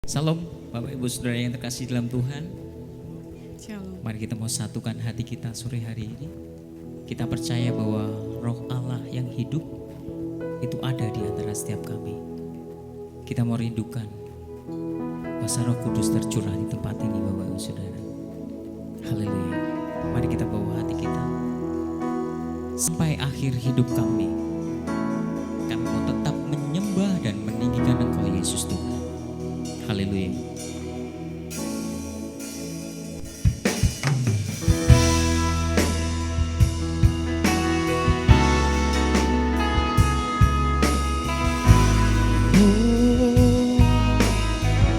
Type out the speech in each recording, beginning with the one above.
Salam Bapak Ibu Saudara yang terkasih dalam Tuhan. Shalom. Mari kita mau satukan hati kita sore hari ini. Kita percaya bahwa Roh Allah yang hidup itu ada di antara setiap kami. Kita mau rindukan bahwa Roh Kudus tercurah di tempat ini Bapak Ibu Saudara. Haleluya. Mari kita bawa hati kita sampai akhir hidup kami. Kami mau tetap menyembah dan meninggikan Engkau Yesus Tuhan. Haleluya.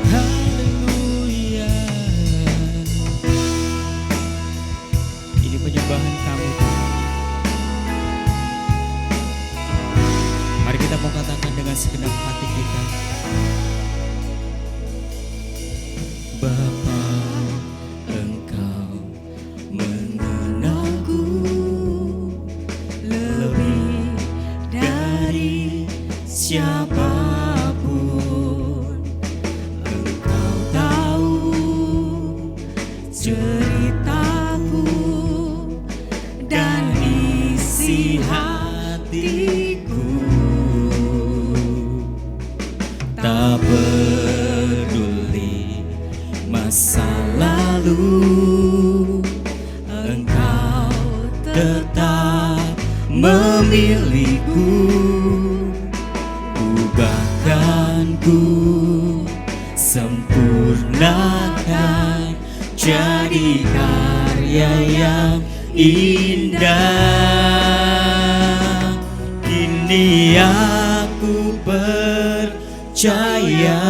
Haleluya. Ini penyembahan kami. Mari kita mau katakan dengan segenap hati kita. Bapa, Engkau mengenalku lebih dari siapapun. Engkau tahu ceritaku dan isi hatiku. Tak peduli masa lalu, Engkau tetap memilihku. Ubahkanku, sempurnakan jadi karya yang indah. Kini aku percaya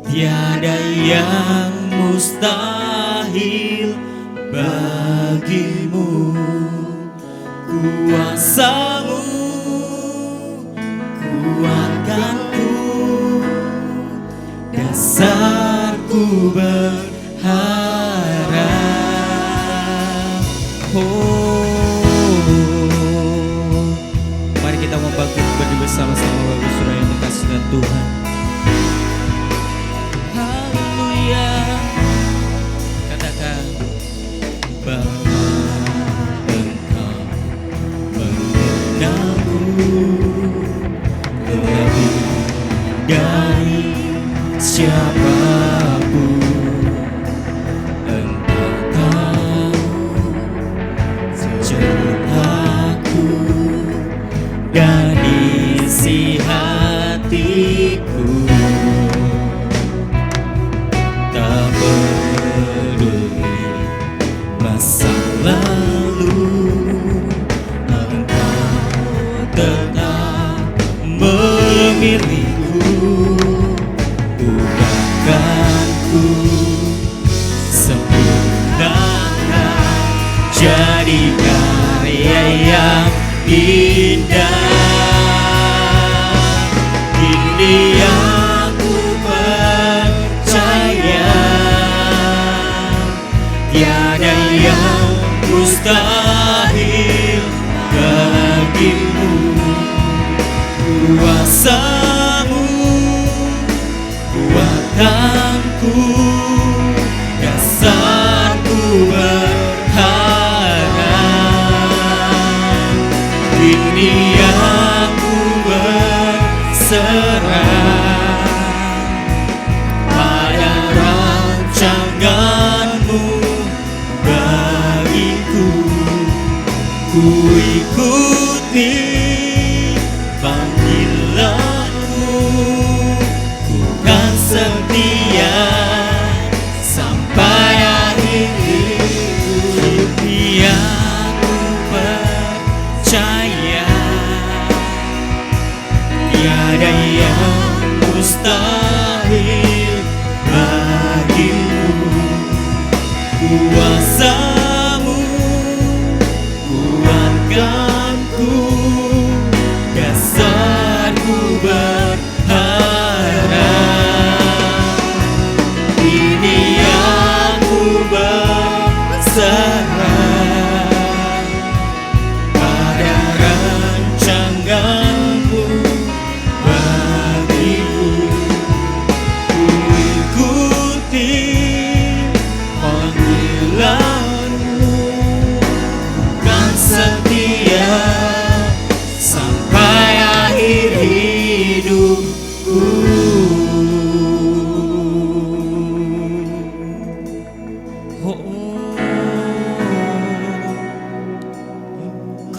tiada yang mustahil bagimu. Kuasa-Mu kuatkanku, dasarku berharap. Mari kita membangkit berdiri bersama-sama Bapak Ibu Saudara yang terkasih dalam Tuhan. Haleluya. Katakan, Bapa, Engkau mengenalku lebih dari siapapun. Engkau tahu ceritaku dan isi hatiku. Tak peduli masa lalu, Engkau tetap memilihku. Ubahkanku, sempurnakan jadi karya yang indah. Kini aku percaya tiada yang mustahil bagimu. Kuasa-Mu kuatkanku, dasarku berharap. Kini aku berserah pada rancangan-Mu bagiku. Ku ikuti panggilan-Mu, ku kan setia sampai akhir hidup. Aku percaya tiada yang mustahil bagimu. Kuasa-Mu kuatkanku, dasarku berharap. Kini aku berserah pada rancangan-Mu bagiku.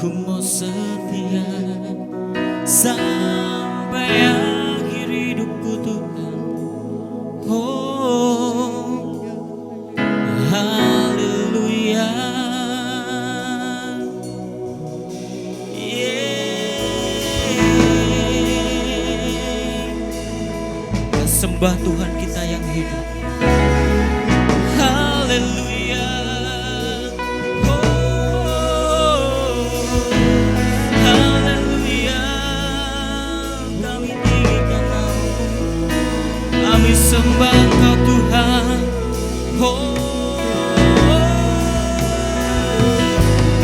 Ku mau setia sampai akhir hidupku Tuhan. Oh, haleluya. Kita sembah Tuhan kita yang hidup. Haleluya. Kami sembah Engkau Tuhan. Oh,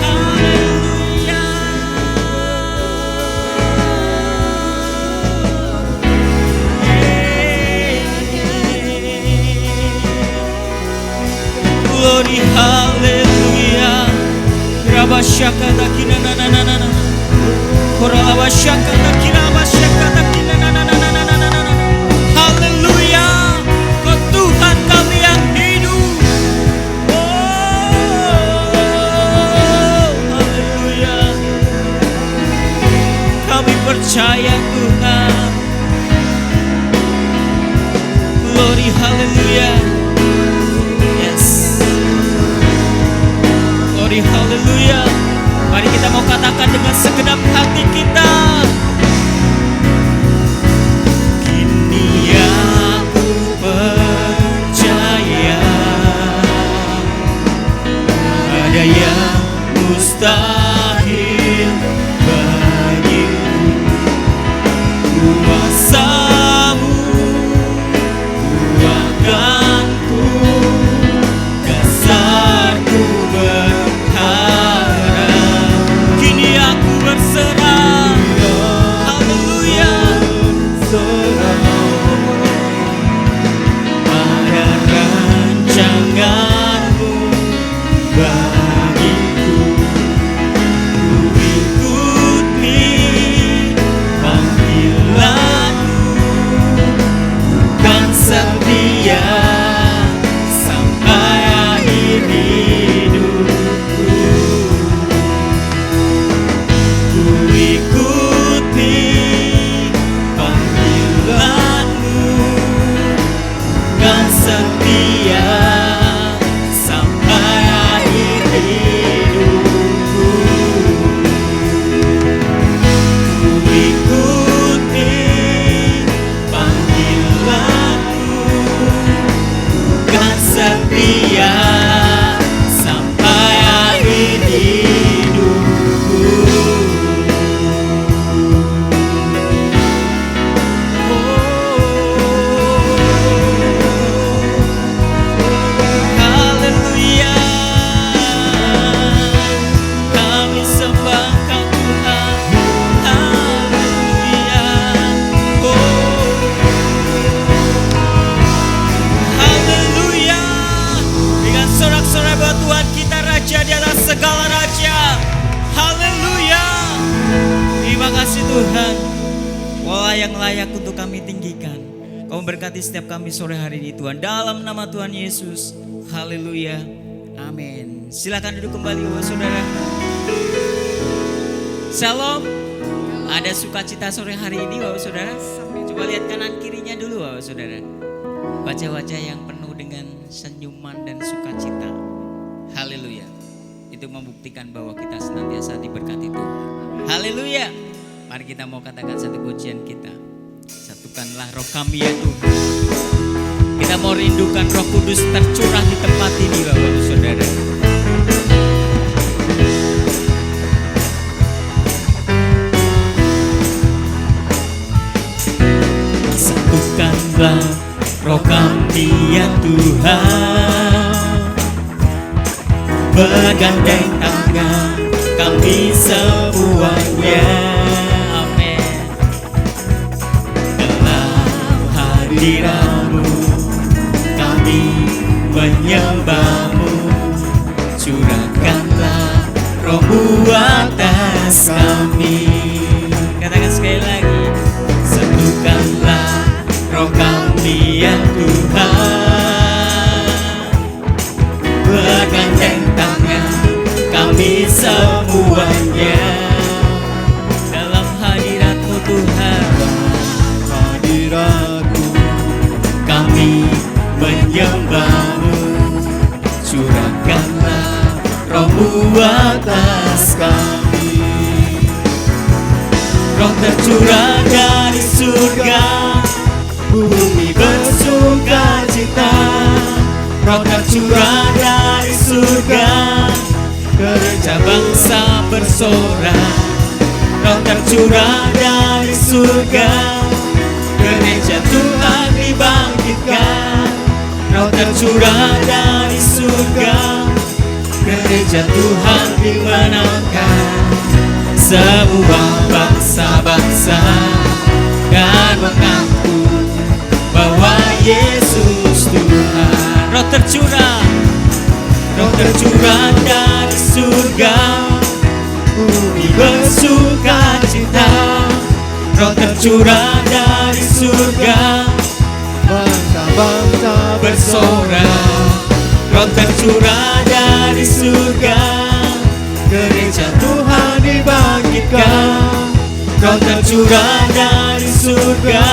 haleluya. Glory haleluya. Rabasyaka takina na na na na na. Koralabasyaka takina basyaka takina na na na na na na na. Haleluya, Kau Tuhan kami yang hidup. Oh, haleluya. Kami percaya Tuhan. Glory haleluya. Yes. Glory haleluya. Mari kita mau katakan dengan segenap hati kita. Ada yang mustahil bagimu, kuasa-Mu kuatkanku, dasarku berharap. Kini aku berserah. Haleluya. Ada rancangan-Mu bagiku, ku ikuti panggilan-Mu, kan setia sampai akhir hidupku. Ku ikuti panggilan-Mu, kan setia sampai akhir hidupku. Ku ikuti panggilan-Mu, kan setia sampai akhir hidupku. Haleluya. Kami sembah Kau Tuhan. Haleluya. Haleluya. Dengan sorak-sorai buat Tuhan kita Raja di atas segala raja. Haleluya. Terima kasih Tuhan. Allah yang layak untuk kami tinggikan. Kau memberkati setiap kami sore hari ini Tuhan. Dalam nama Tuhan Yesus. Haleluya. Amin. Silakan duduk kembali Bapak Saudara. Shalom. Ada sukacita sore hari ini Bapak Saudara. Coba lihat kanan kirinya dulu Bapak Saudara. Wajah-wajah yang penuh dengan senyuman dan sukacita. Haleluya. Itu membuktikan bahwa kita senantiasa diberkati Tuhan. Haleluya. Mari kita mau katakan satu pujian kita. Satukanlah roh kami ya Tuhan. Kita mau rindukan Roh Kudus tercurah di tempat ini Bapak Saudara. Satukanlah roh kami ya Tuhan, bergandeng tangan kami semuanya. Amin. Dalam hadirat-Mu kami menyembah-Mu, curahkanlah Roh-Mu atas kami. Katakan sekali lagi, satukanlah Roh kami ya Tuhan, bergandeng tangan kami semuanya dalam hadirat-Mu Tuhan. Hadirat-Mu kami menyembah-Mu, curahkanlah Roh-Mu atas kami. Roh tercurah dari surga, bumi bersuka cita. Roh tercurah dari surga, gereja bangsa bersorak. Roh tercurah dari surga, gereja Tuhan dibangkitkan. Roh tercurah dari surga, gereja Tuhan dimenangkan. Semua bangsa-bangsa kan mengaku bahwa Yesus Tuhan. Roh tercurah dari surga, bumi bersuka cita. Roh tercurah dari surga, bangsa-bangsa bersorak. Roh tercurah dari surga, gereja Tuhan dibangkitkan. Roh tercurah dari surga,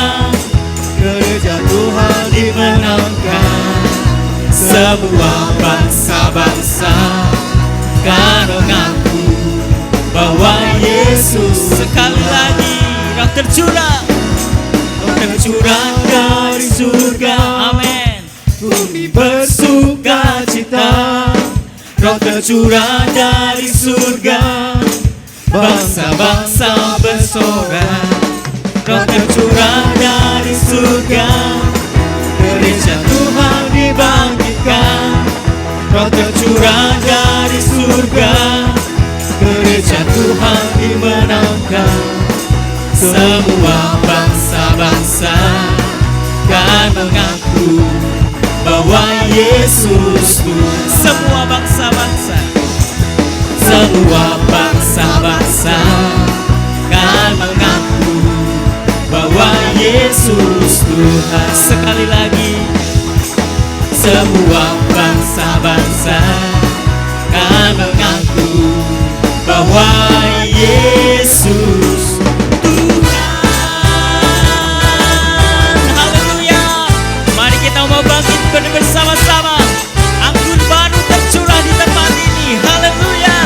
gereja Tuhan dimenangkan. Semua bangsa-bangsa kan mengaku bahwa Yesus. Sekali lagi, roh tercurah dari surga. Amin. Bumi bersuka cita. Roh tercurah dari surga, bangsa-bangsa bersorak. Roh tercurah dari surga, gereja Tuhan dibangkitkan. Roh tercurah dari surga, gereja Tuhan dimenangkan. Semua bangsa-bangsa kan mengaku bahwa Yesus Tuhan. Semua bangsa-bangsa kan mengaku bahwa Yesus Tuhan. Sekali lagi, semua bangsa-bangsa kan mengaku bahwa Yesus Tuhan. Haleluya. Mari kita mau bangkit bersama-sama. Anggur baru tercurah di tempat ini. Haleluya.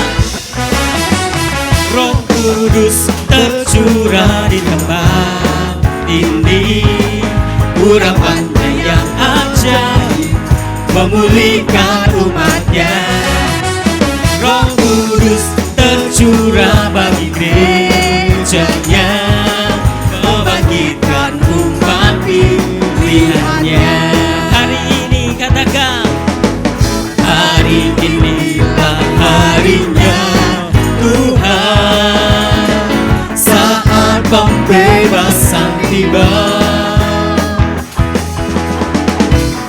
Roh Kudus tercurah di tempat ini. Urapannya yang ajaib memulihkan umatnya. Roh Kudus tercurah bagi gerejanya, membangkitkan umat pilihannya. Hari ini katakan, hari inilah harinya Tuhan, saat pembebasan tiba.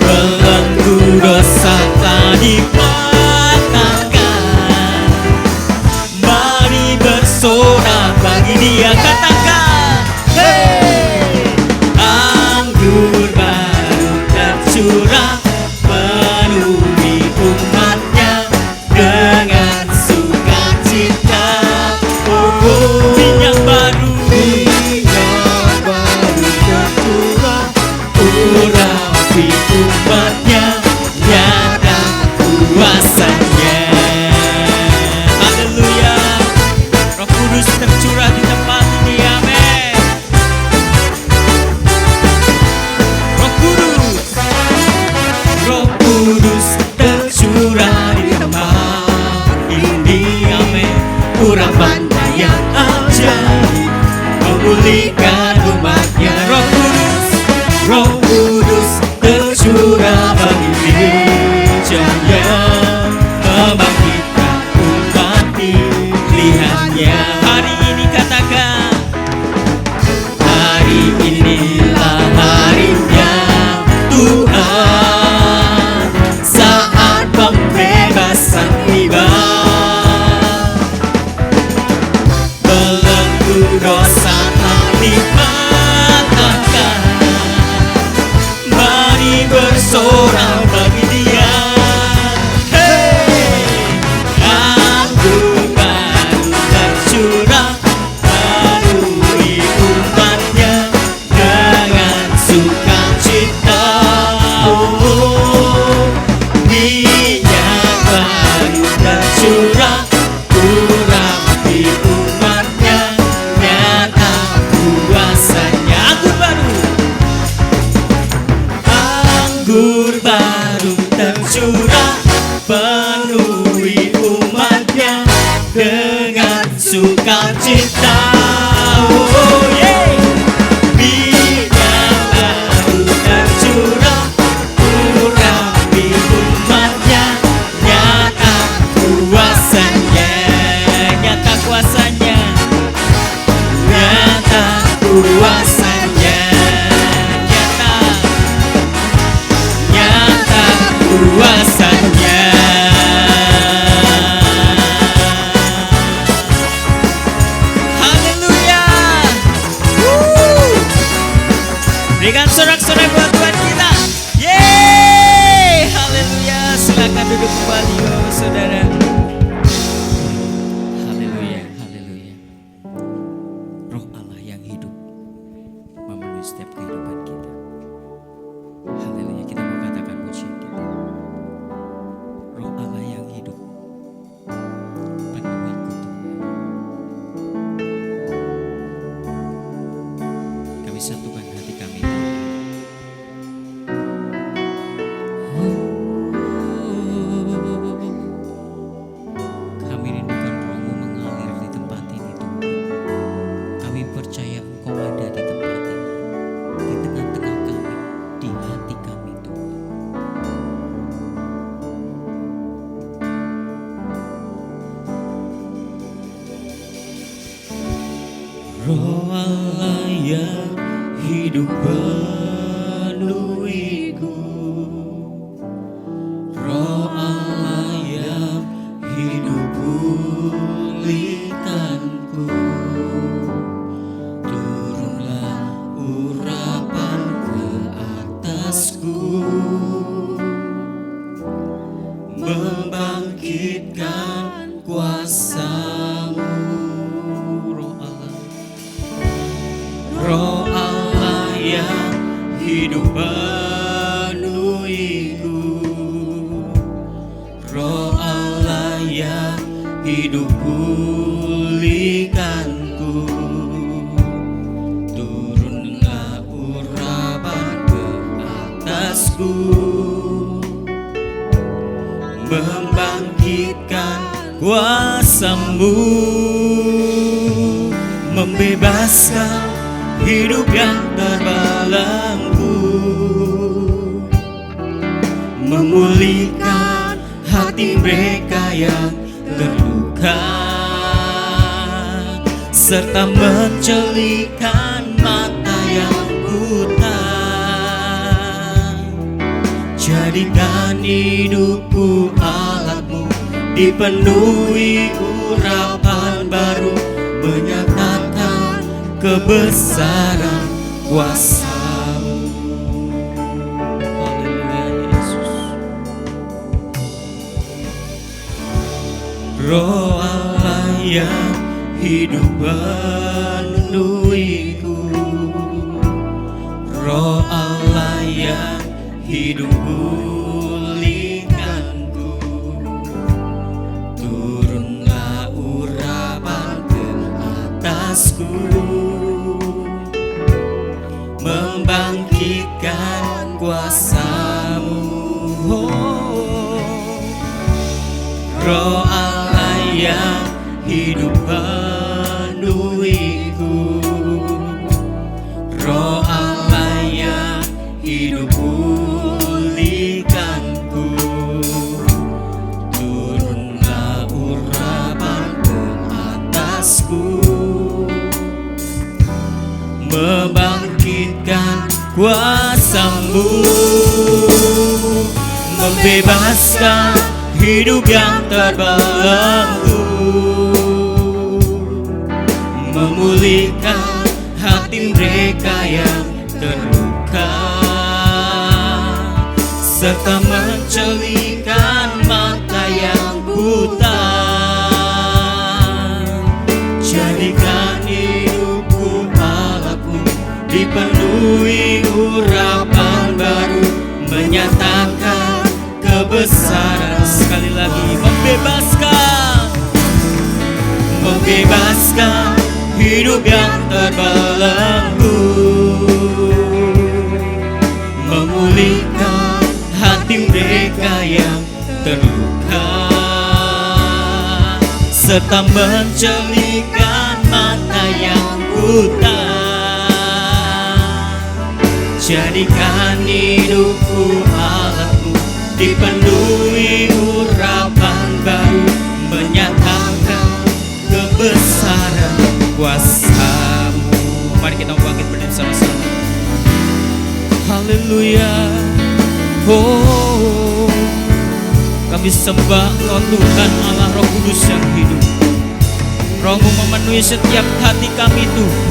Belenggu dosa telah dipatahkan, mari bersorak bagi Dia. Katakan, hey! Anggur baru tercurah, penuhi umatnya dengan sukacita. Oh, minyak baru tercurah, urapi umatnya, nyata kuasanya. Haleluya. Roh Kudus tercurah di tempat ini. Amin. Roh Kudus tercurah di tempat ini. Amin. Urapannya yang ajaib memulihkan umatnya. Roh Kudus tercurah bagi gerejanya, membangkitkan umat pilihannya. Hari ini katakan, hari inilah harinya Tuhan, saat pembebasan tiba. Belenggu dosa telah dipatahkan, bersorak bagi Dia. Hey, anggur baru tercurah penuhi umatnya dengan sukacita. Oh, minyak baru tercurah urapi umatnya, nyata kuasanya. Anggur baru tercurah penuhi umatnya dengan sukacita. Oh yeah. Minyak baru tercurah urapi umatnya, nyata kuasanya, nyata kuasanya, nyata kuasanya, nyata kuasanya. Haleluya. Berikan sorak-sorai buat Tuhan kita. Yeay, haleluya. Silakan duduk kembali Bapak Saudara. Haleluya, haleluya. Roh Allah yang hidup memenuhi setiap kehidupan kita. Haleluya, kita mau katakan pujian kita. Roh Allah yang hidup penuhiku Tuhan. Kami satukan hati kami Tuhan. Kami rindukan Roh-Mu mengalir di tempat ini Tuhan. Kami percaya Engkau ada di tempat ini, di tengah-tengah kami, di hati kami Tuhan. Roh Allah yang hidup penuhiku, Roh Allah yang hidup pulihkanku, turunlah urapan ke atasku, membangkitkan kuasa-Mu. Roh Allah yang hidup penuhiku, Roh Allah yang hidup pulihkanku, turunlah urapan ke atasku, membangkitkan kuasa-Mu, membebaskan hidup yang terbelenggu, memulihkan hati mereka yang terluka, serta mencelihkan mata yang buta. Jadikan hidupku alat-Mu, dipenuhi urapan baru, menyatakan kebesaran kuasa-Mu. Haleluya Yesus. Roh Allah yang hidup penuhiku, Roh Allah yang hidup pulihkanku, turunlah urapan ke atasku, membangkitkan kuasa-Mu. Oh, Roh Allah yang hidup penuhiku, Roh Allah yang hidup pulihkanku, turunlah urapan ke atasku, membangkitkan kuasa-Mu, membebaskan hidup yang terbelenggu, memulihkan hati mereka yang terluka, serta mencelikan mata yang buta. Jadikan hidupku Allahku dipenuhi urapan baru, menyatakan kebesaran. Sekali lagi, membebaskan hidup yang terbelenggu, memulihkan hati mereka yang terluka, serta mencelikan mata yang buta. Jadikan hidupku Allahku dipenuhi urapan baru, menyatakan kebesaran kuasa-Mu. Mari kita bangkit berdiri sama-sama. Haleluya. Oh, kami sembah Engkau Tuhan Allah Roh Kudus yang hidup. Roh-Mu memenuhi setiap hati kami Tuhan.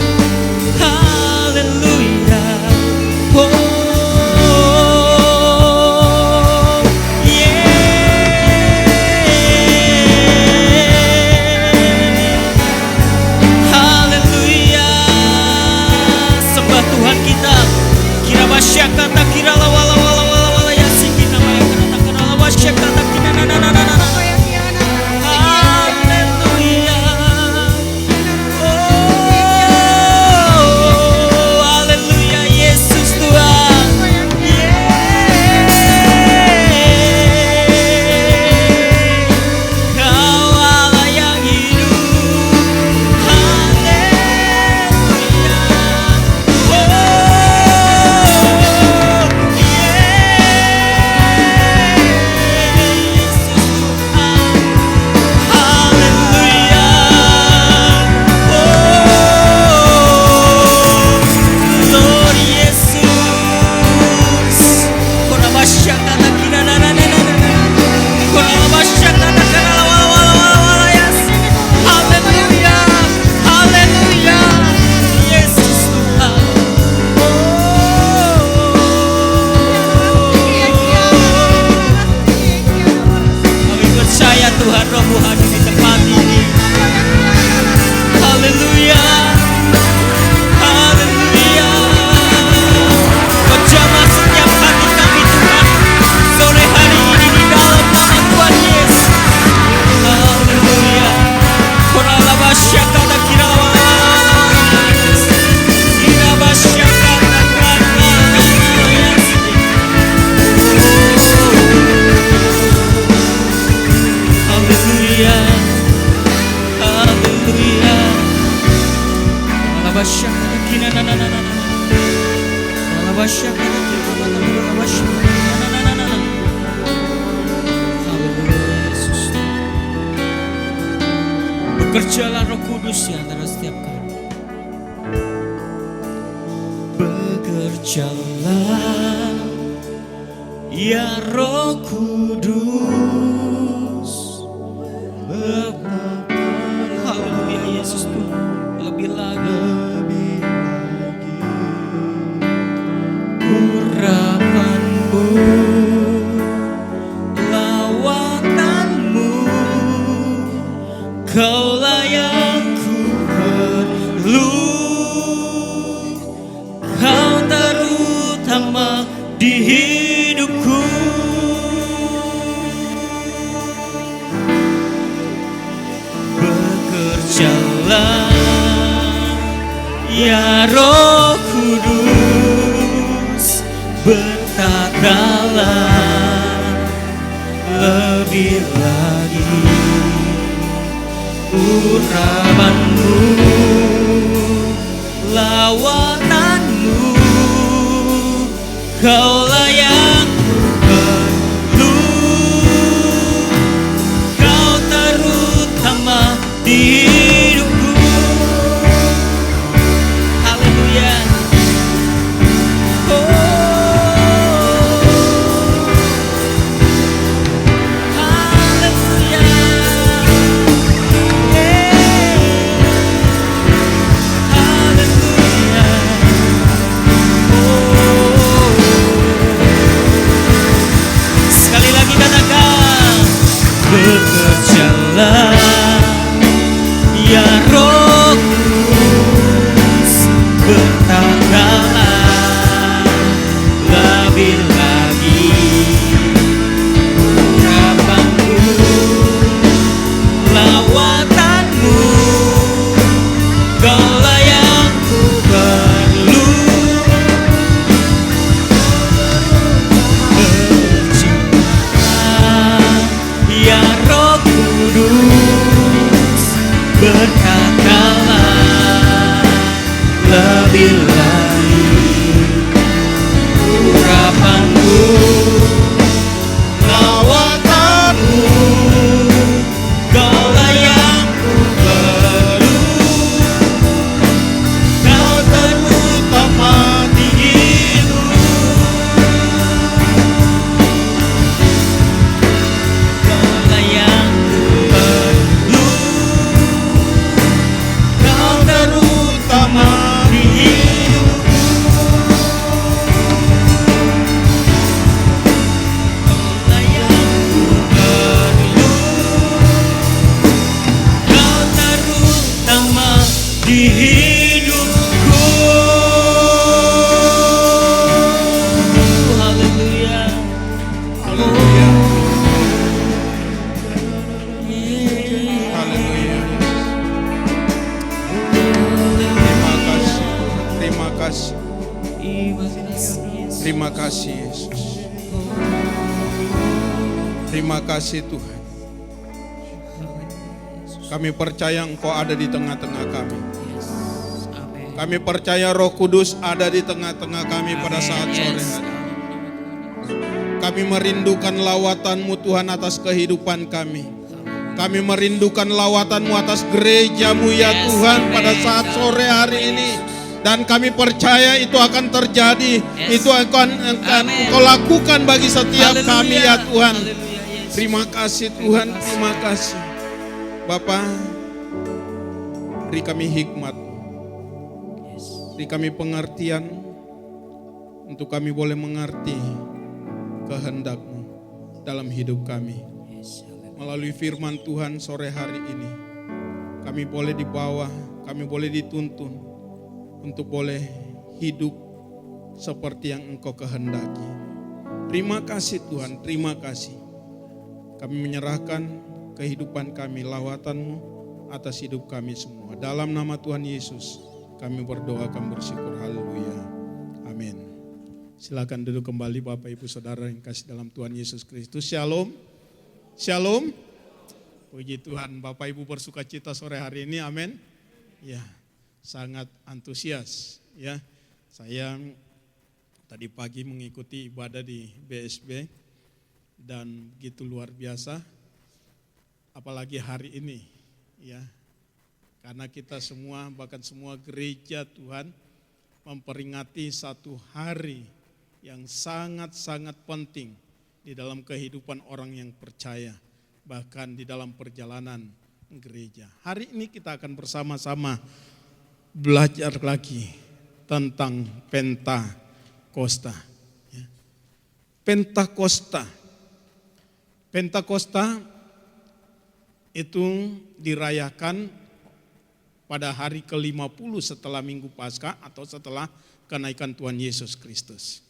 Haleluya. Oh, kata kira lawala wala wala wala ya siki nama yang kata kira lawa kata kira na na na na na. Haleluya. Oh, haleluya Yesus Tuhan. Kau Allah yang hidup. Haleluya. Tuhan Roh-Mu hadir di tempat ini. Haleluya. Haleluya. Kau jamah setiap hati kami Tuhan sore hari ini di dalam nama Tuhan Yesus. Haleluya. Korala basyakata kirala kira basyakata karna. Haleluya, haleluya. Alabasya kina na na na na. Alabasya kina na na na na. Haleluya Yesus. Bekerjalah Roh Kudus di antara setiap kami. Bekerjalah ya Roh Kudus. Haleluya Yesus Tuhan. Lebih lagi urapan-Mu, lawanan-Mu, Kaulah yang ku perlu. Kau terutama di hidupku. Bekerjalah ya Roh Kudus, berkatalah lebih lagi urapan-Mu, lawanan-Mu, Kaulah yang ku perlu. Kau terutama di hidupku. Haleluya. Oh. Haleluya. Haleluya. Oh. Yesus. Terima kasih Tuhan. Kami percaya Engkau ada di tengah-tengah kami. Kami percaya Roh Kudus ada di tengah-tengah kami pada saat sore hari. Kami merindukan lawatan-Mu Tuhan atas kehidupan kami. Kami merindukan lawatan-Mu atas gereja-Mu ya Tuhan pada saat sore hari ini. Dan kami percaya itu akan terjadi. Itu akan Engkau lakukan bagi setiap kami ya Tuhan. Terima kasih Tuhan, terima kasih. Bapa, beri kami hikmat. Beri kami pengertian untuk kami boleh mengerti kehendak-Mu dalam hidup kami. Melalui firman Tuhan sore hari ini, kami boleh dibawa, kami boleh dituntun untuk boleh hidup seperti yang Engkau kehendaki. Terima kasih Tuhan, terima kasih. Kami menyerahkan kehidupan kami, lawatan-Mu atas hidup kami semua. Dalam nama Tuhan Yesus, kami berdoa, kami bersyukur. Haleluya. Amin. Silakan duduk kembali Bapak Ibu Saudara yang kasih dalam Tuhan Yesus Kristus. Shalom. Shalom. Puji Tuhan, Bapak Ibu bersuka cita sore hari ini. Amin. Ya, sangat antusias ya. Saya tadi pagi mengikuti ibadah di BSB dan begitu luar biasa. Apalagi hari ini ya. Karena kita semua, bahkan semua gereja Tuhan memperingati satu hari yang sangat-sangat penting di dalam kehidupan orang yang percaya, bahkan di dalam perjalanan gereja. Hari ini kita akan bersama-sama belajar lagi tentang Pentakosta. Pentakosta itu dirayakan pada hari ke-50 setelah Minggu Paskah atau setelah kenaikan Tuhan Yesus Kristus.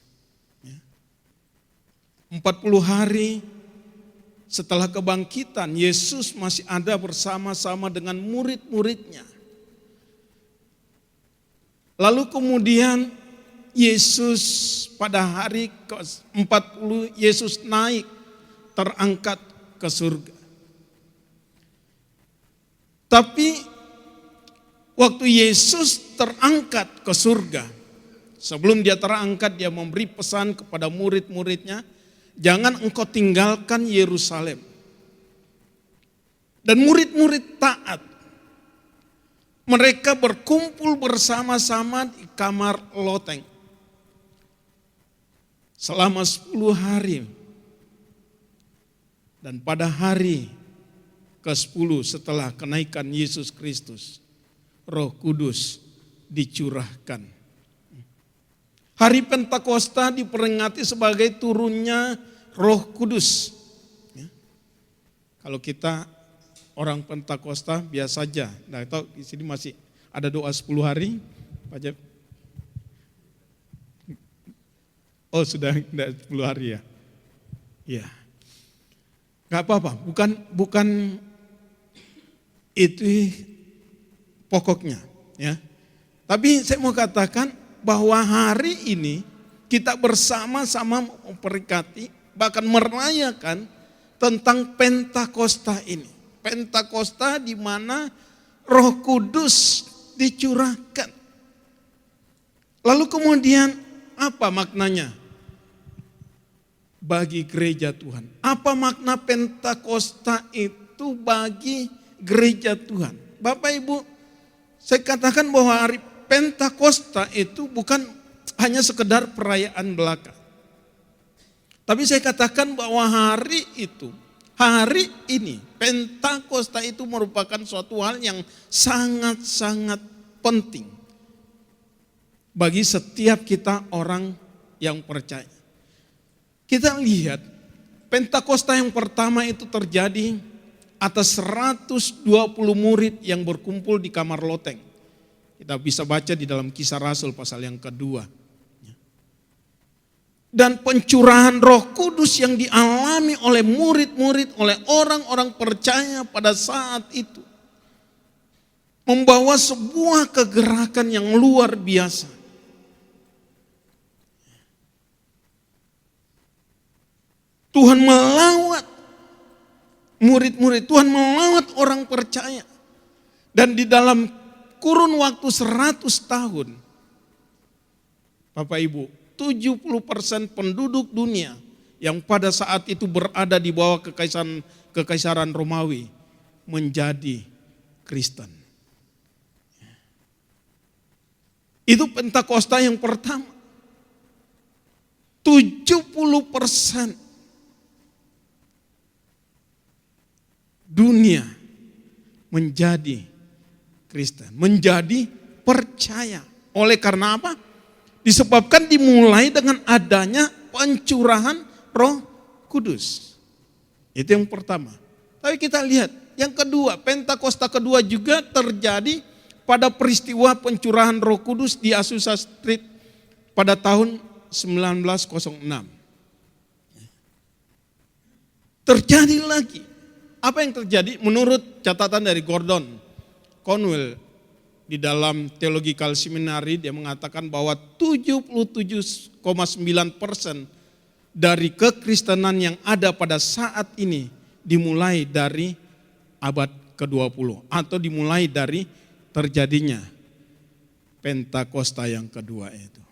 40 hari setelah kebangkitan, Yesus masih ada bersama-sama dengan murid-muridnya. Lalu kemudian Yesus pada hari ke-40, Yesus naik, terangkat ke surga. Tapi waktu Yesus terangkat ke surga, sebelum dia terangkat dia memberi pesan kepada murid-muridnya, jangan engkau tinggalkan Yerusalem. Dan murid-murid taat. Mereka berkumpul bersama-sama di kamar loteng. Selama 10 hari. Dan pada hari ke-10 setelah kenaikan Yesus Kristus, Roh Kudus dicurahkan. Hari Pentakosta diperingati sebagai turunnya Roh Kudus. Kalau kita orang Pentakosta biasa saja. Nah, tahu di sini masih ada doa 10 hari, Pak Jeb. Oh, sudah 10 hari ya. Iya. Enggak apa-apa, bukan itu pokoknya, ya. Tapi saya mau katakan bahwa hari ini kita bersama-sama memperingati, bahkan merayakan tentang Pentakosta ini. Pentakosta di mana Roh Kudus dicurahkan. Lalu kemudian apa maknanya bagi gereja Tuhan? Apa makna Pentakosta itu bagi gereja Tuhan? Bapak Ibu, saya katakan bahwa hari Pentakosta itu bukan hanya sekedar perayaan belaka. Tapi saya katakan bahwa hari ini, Pentakosta itu merupakan suatu hal yang sangat-sangat penting bagi setiap kita orang yang percaya. Kita lihat Pentakosta yang pertama itu terjadi atas 120 murid yang berkumpul di kamar loteng. Kita bisa baca di dalam Kisah Rasul pasal yang kedua. Dan pencurahan Roh Kudus yang dialami oleh murid-murid, oleh orang-orang percaya pada saat itu, membawa sebuah kegerakan yang luar biasa. Tuhan melawat murid-murid, Tuhan melawat orang percaya. Dan di dalam kurun waktu 100 tahun, Bapak Ibu, 70% penduduk dunia yang pada saat itu berada di bawah kekaisaran Romawi menjadi Kristen. Itu Pentakosta yang pertama. 70% dunia menjadi Kristen, menjadi percaya. Oleh karena apa? Disebabkan dimulai dengan adanya pencurahan Roh Kudus. Itu yang pertama. Tapi kita lihat yang kedua, Pentakosta kedua juga terjadi pada peristiwa pencurahan Roh Kudus di Azusa Street pada tahun 1906. Terjadi lagi. Apa yang terjadi? Menurut catatan dari Gordon Conwell di dalam Theological Seminary, dia mengatakan bahwa 77,9% dari kekristenan yang ada pada saat ini dimulai dari abad ke-20 atau dimulai dari terjadinya Pentakosta yang kedua itu.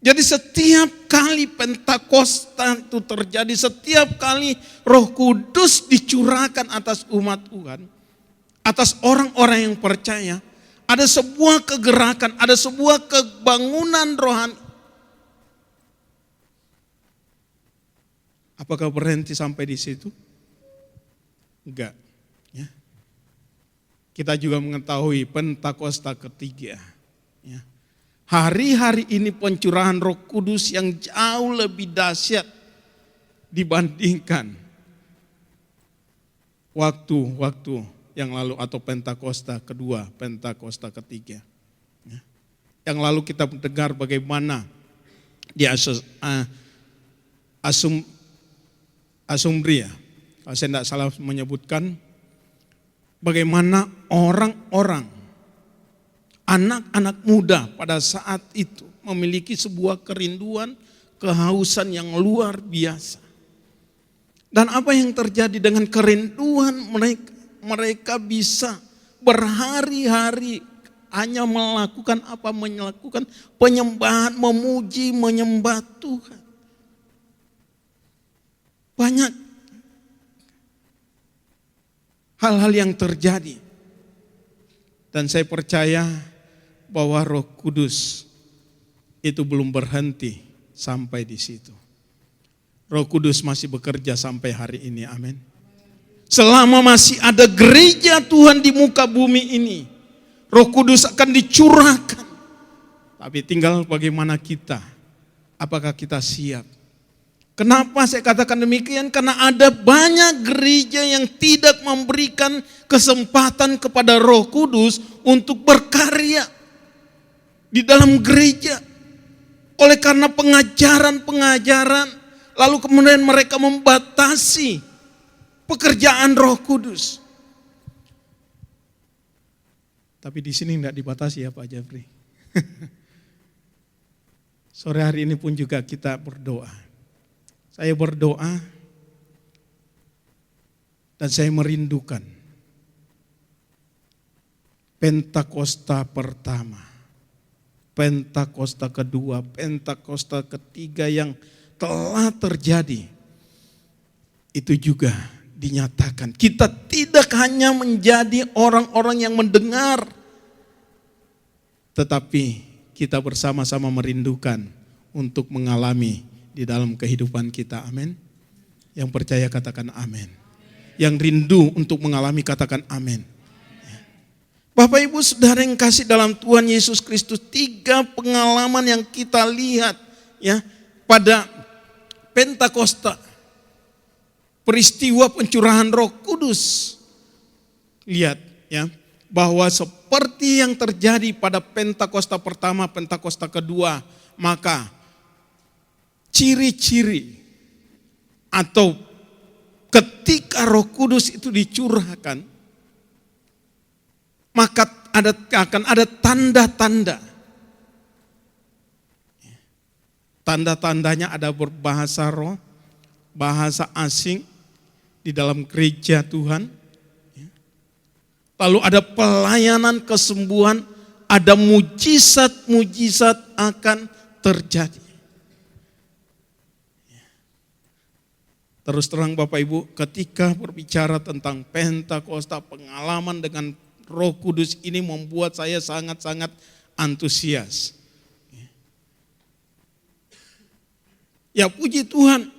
Jadi setiap kali Pentakosta itu terjadi, setiap kali Roh Kudus dicurahkan atas umat Tuhan, atas orang-orang yang percaya, ada sebuah kegerakan, ada sebuah kebangunan rohani. Apakah berhenti sampai di situ? Enggak. Ya. Kita juga mengetahui Pentakosta ketiga. Ya. Hari-hari ini pencurahan Roh Kudus yang jauh lebih dahsyat dibandingkan waktu-waktu yang lalu atau Pentakosta kedua, Pentakosta ketiga. Ya. Yang lalu kita mendengar bagaimana di Asumbria, kalau saya tidak salah menyebutkan, bagaimana orang-orang, anak-anak muda pada saat itu memiliki sebuah kerinduan, kehausan yang luar biasa. Dan apa yang terjadi dengan kerinduan mereka? Mereka bisa berhari-hari hanya melakukan apa? Melakukan penyembahan, memuji, menyembah Tuhan. Banyak hal-hal yang terjadi. Dan saya percaya bahwa Roh Kudus itu belum berhenti sampai di situ. Roh Kudus masih bekerja sampai hari ini, amin. Selama masih ada gereja Tuhan di muka bumi ini, Roh Kudus akan dicurahkan. Tapi tinggal bagaimana kita, apakah kita siap? Kenapa saya katakan demikian? Karena ada banyak gereja yang tidak memberikan kesempatan kepada Roh Kudus untuk berkarya di dalam gereja. Oleh karena pengajaran-pengajaran, lalu kemudian mereka membatasi pekerjaan Roh Kudus. Tapi di sini tidak dibatasi ya Pak Jafri. Sore hari ini pun juga kita berdoa. Saya berdoa dan saya merindukan Pentakosta pertama, Pentakosta kedua, Pentakosta ketiga yang telah terjadi. Itu juga dinyatakan. Kita tidak hanya menjadi orang-orang yang mendengar, tetapi kita bersama-sama merindukan untuk mengalami di dalam kehidupan kita, amin. Yang percaya katakan amin. Yang rindu untuk mengalami katakan amin. Bapak Ibu Saudara yang kasih dalam Tuhan Yesus Kristus, 3 pengalaman yang kita lihat ya pada Pentakosta, peristiwa pencurahan Roh Kudus. Lihat ya, bahwa seperti yang terjadi pada Pentakosta pertama, Pentakosta kedua, maka ciri-ciri atau ketika Roh Kudus itu dicurahkan, maka akan ada tanda-tanda. Tanda-tandanya ada berbahasa roh, bahasa asing di dalam gereja Tuhan. Lalu ada pelayanan kesembuhan, ada mujizat-mujizat akan terjadi. Terus terang Bapak Ibu, ketika berbicara tentang Pentakosta, pengalaman dengan Roh Kudus ini membuat saya sangat-sangat antusias. Ya puji Tuhan,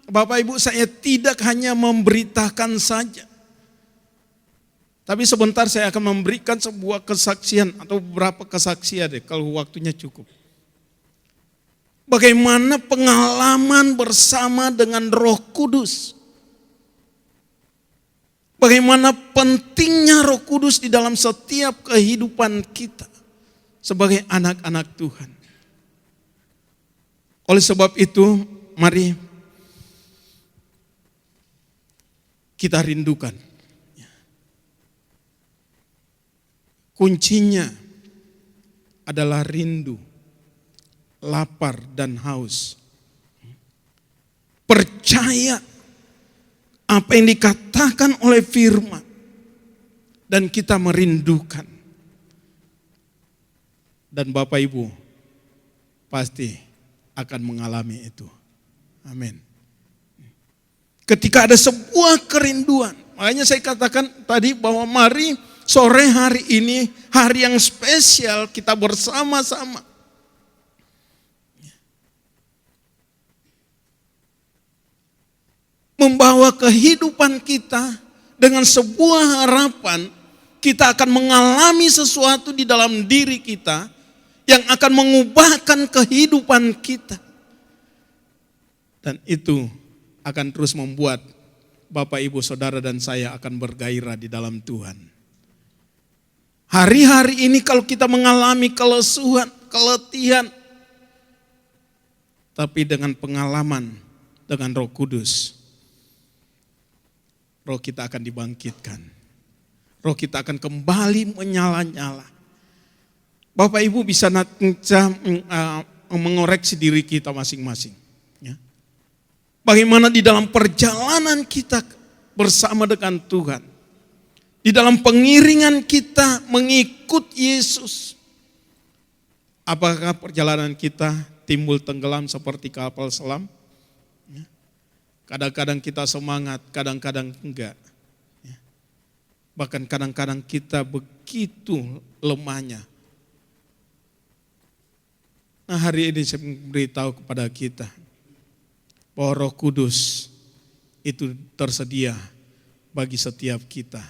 Bapak Ibu, saya tidak hanya memberitakan saja. Tapi sebentar saya akan memberikan sebuah kesaksian atau beberapa kesaksian deh kalau waktunya cukup. Bagaimana pengalaman bersama dengan Roh Kudus. Bagaimana pentingnya Roh Kudus di dalam setiap kehidupan kita sebagai anak-anak Tuhan. Oleh sebab itu, mari kita rindukan. Kuncinya adalah rindu, lapar dan haus. Percaya apa yang dikatakan oleh firman dan kita merindukan. Dan Bapak Ibu pasti akan mengalami itu. Amin. Ketika ada sebuah kerinduan, makanya saya katakan tadi bahwa mari sore hari ini hari yang spesial kita bersama-sama. Membawa kehidupan kita dengan sebuah harapan kita akan mengalami sesuatu di dalam diri kita yang akan mengubahkan kehidupan kita. Dan itu akan terus membuat Bapak, Ibu, Saudara dan saya akan bergairah di dalam Tuhan. Hari-hari ini kalau kita mengalami kelesuan, keletihan, tapi dengan pengalaman dengan Roh Kudus, roh kita akan dibangkitkan. Roh kita akan kembali menyala-nyala. Bapak Ibu bisa mengoreksi diri kita masing-masing. Ya. Bagaimana di dalam perjalanan kita bersama dengan Tuhan. Di dalam pengiringan kita mengikut Yesus. Apakah perjalanan kita timbul tenggelam seperti kapal selam? Kadang-kadang kita semangat, kadang-kadang enggak. Bahkan kadang-kadang kita begitu lemahnya. Nah, hari ini saya memberitahu kepada kita bahwa Roh Kudus itu tersedia bagi setiap kita.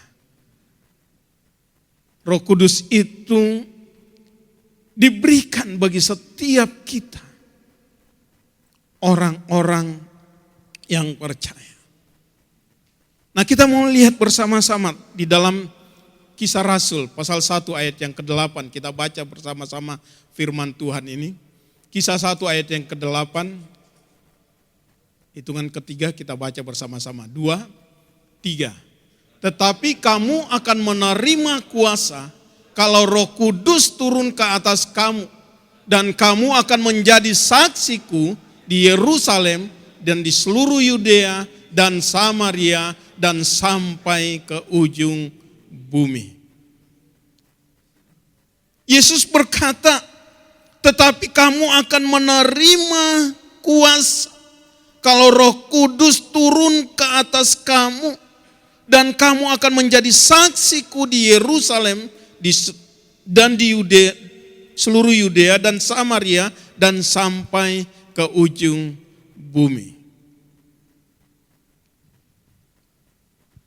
Roh Kudus itu diberikan bagi setiap kita. Orang-orang yang percaya. Nah, kita mau lihat bersama-sama di dalam Kisah Rasul pasal 1 ayat yang ke-8. Kita baca bersama-sama firman Tuhan ini. Kisah 1 ayat yang ke-8. Hitungan ketiga kita baca bersama-sama. 2, 3. Tetapi kamu akan menerima kuasa kalau Roh Kudus turun ke atas kamu. Dan kamu akan menjadi saksiku di Yerusalem dan di seluruh Yudea dan Samaria dan sampai ke ujung bumi. Yesus berkata, tetapi kamu akan menerima kuasa kalau Roh Kudus turun ke atas kamu dan kamu akan menjadi saksiku di Yerusalem dan di Yudea, seluruh Yudea dan Samaria dan sampai ke ujung bumi.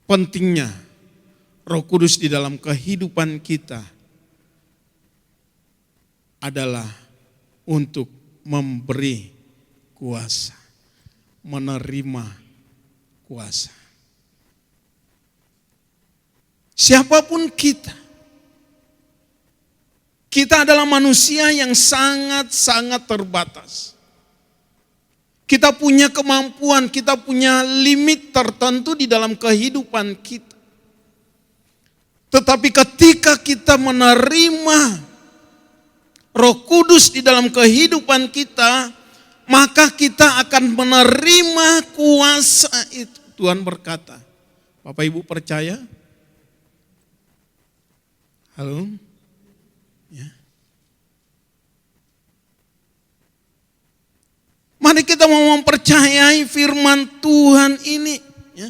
Pentingnya Roh Kudus di dalam kehidupan kita adalah untuk memberi kuasa, menerima kuasa. Siapapun kita adalah manusia yang sangat-sangat terbatas. Kita punya kemampuan, kita punya limit tertentu di dalam kehidupan kita. Tetapi ketika kita menerima Roh Kudus di dalam kehidupan kita, hamba akan menerima kuasa itu. Tuhan berkata. Bapak Ibu percaya? Halo? Ya. Mari kita mau mempercayai firman Tuhan ini. Ya.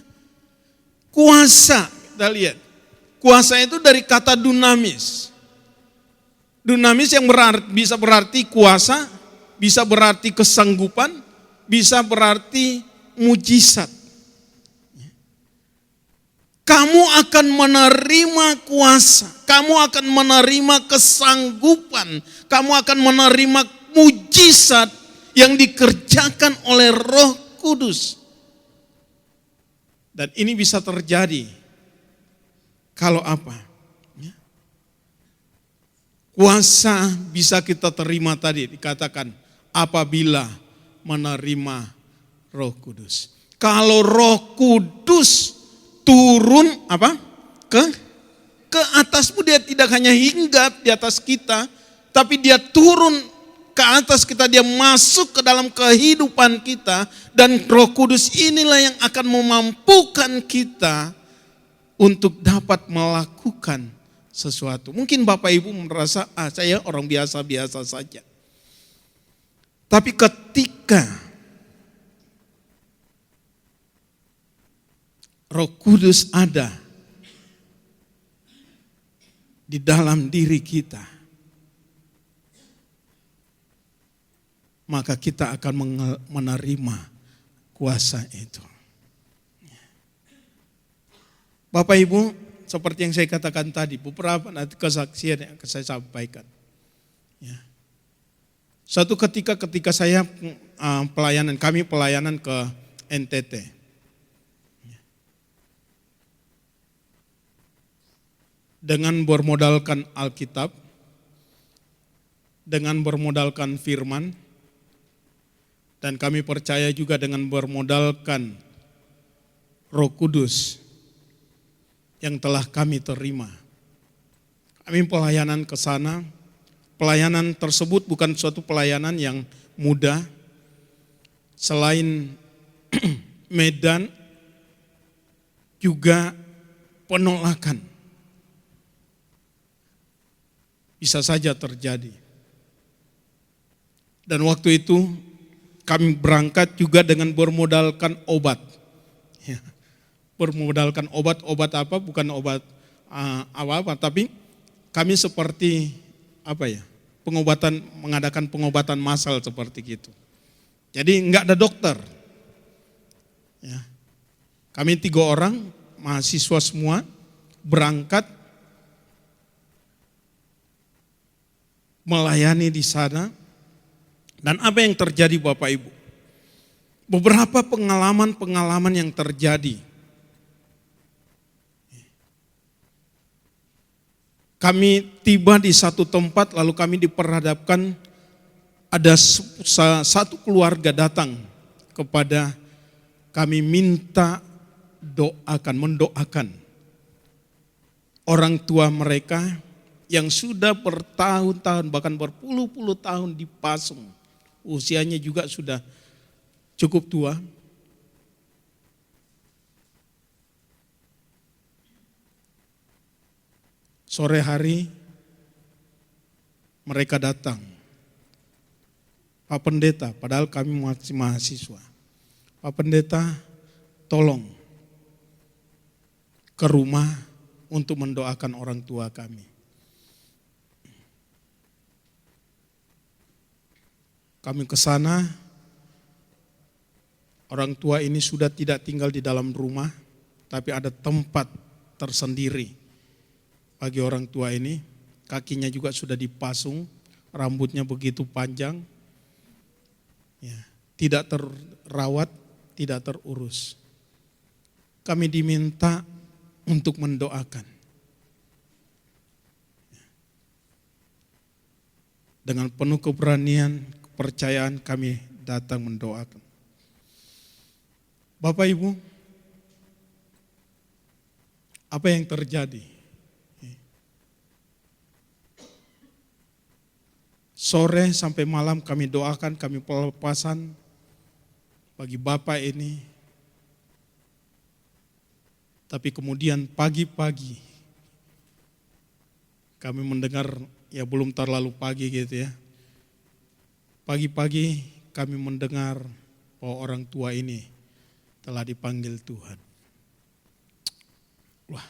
Kuasa, kita lihat. Kuasa itu dari kata dunamis. Dunamis yang bisa berarti kuasa, bisa berarti kesanggupan, bisa berarti mujizat. Kamu akan menerima kuasa, kamu akan menerima kesanggupan, kamu akan menerima mujizat yang dikerjakan oleh Roh Kudus. Dan ini bisa terjadi kalau apa? Kuasa bisa kita terima tadi, dikatakan apabila menerima Roh Kudus. Kalau Roh Kudus turun apa? Ke atasmu, dia tidak hanya hinggap di atas kita, tapi dia turun ke atas kita, dia masuk ke dalam kehidupan kita, dan Roh Kudus inilah yang akan memampukan kita untuk dapat melakukan sesuatu. Mungkin Bapak Ibu merasa, saya orang biasa-biasa saja. Tapi ketika Roh Kudus ada di dalam diri kita, maka kita akan menerima kuasa itu. Bapak Ibu, seperti yang saya katakan tadi, beberapa nanti kesaksian yang akan saya sampaikan. Ya. Suatu ketika saya kami pelayanan ke NTT. Dengan bermodalkan Alkitab, dengan bermodalkan firman, dan kami percaya juga dengan bermodalkan Roh Kudus yang telah kami terima. Kami pelayanan ke sana. Pelayanan tersebut bukan suatu pelayanan yang mudah. Selain medan, juga penolakan bisa saja terjadi. Dan waktu itu kami berangkat juga dengan bermodalkan obat. Ya. Bermodalkan obat apa? Bukan obat apa-apa, tapi kami seperti mengadakan pengobatan massal seperti itu. Jadi enggak ada dokter. Ya. Kami 3 orang, mahasiswa semua, berangkat melayani di sana. Dan apa yang terjadi Bapak Ibu? Beberapa pengalaman yang terjadi. Kami tiba di satu tempat, lalu kami diperhadapkan, ada satu keluarga datang kepada kami, minta mendoakan orang tua mereka yang sudah bertahun-tahun, bahkan berpuluh-puluh tahun dipasung. Usianya juga sudah cukup tua. Sore hari mereka datang. Pak Pendeta, padahal kami masih mahasiswa. Pak Pendeta, tolong ke rumah untuk mendoakan orang tua kami. Kami ke sana, orang tua ini sudah tidak tinggal di dalam rumah, tapi ada tempat tersendiri bagi orang tua ini. Kakinya juga sudah dipasung, rambutnya begitu panjang, ya, tidak terawat, tidak terurus. Kami diminta untuk mendoakan. Dengan penuh keberanian, kepercayaan kami datang mendoakan. Bapak Ibu, apa yang terjadi? Sore sampai malam kami doakan, kami pelepasan, bagi Bapak ini. Tapi kemudian pagi-pagi kami mendengar, ya belum terlalu pagi gitu ya. Pagi-pagi kami mendengar bahwa orang tua ini telah dipanggil Tuhan. Wah,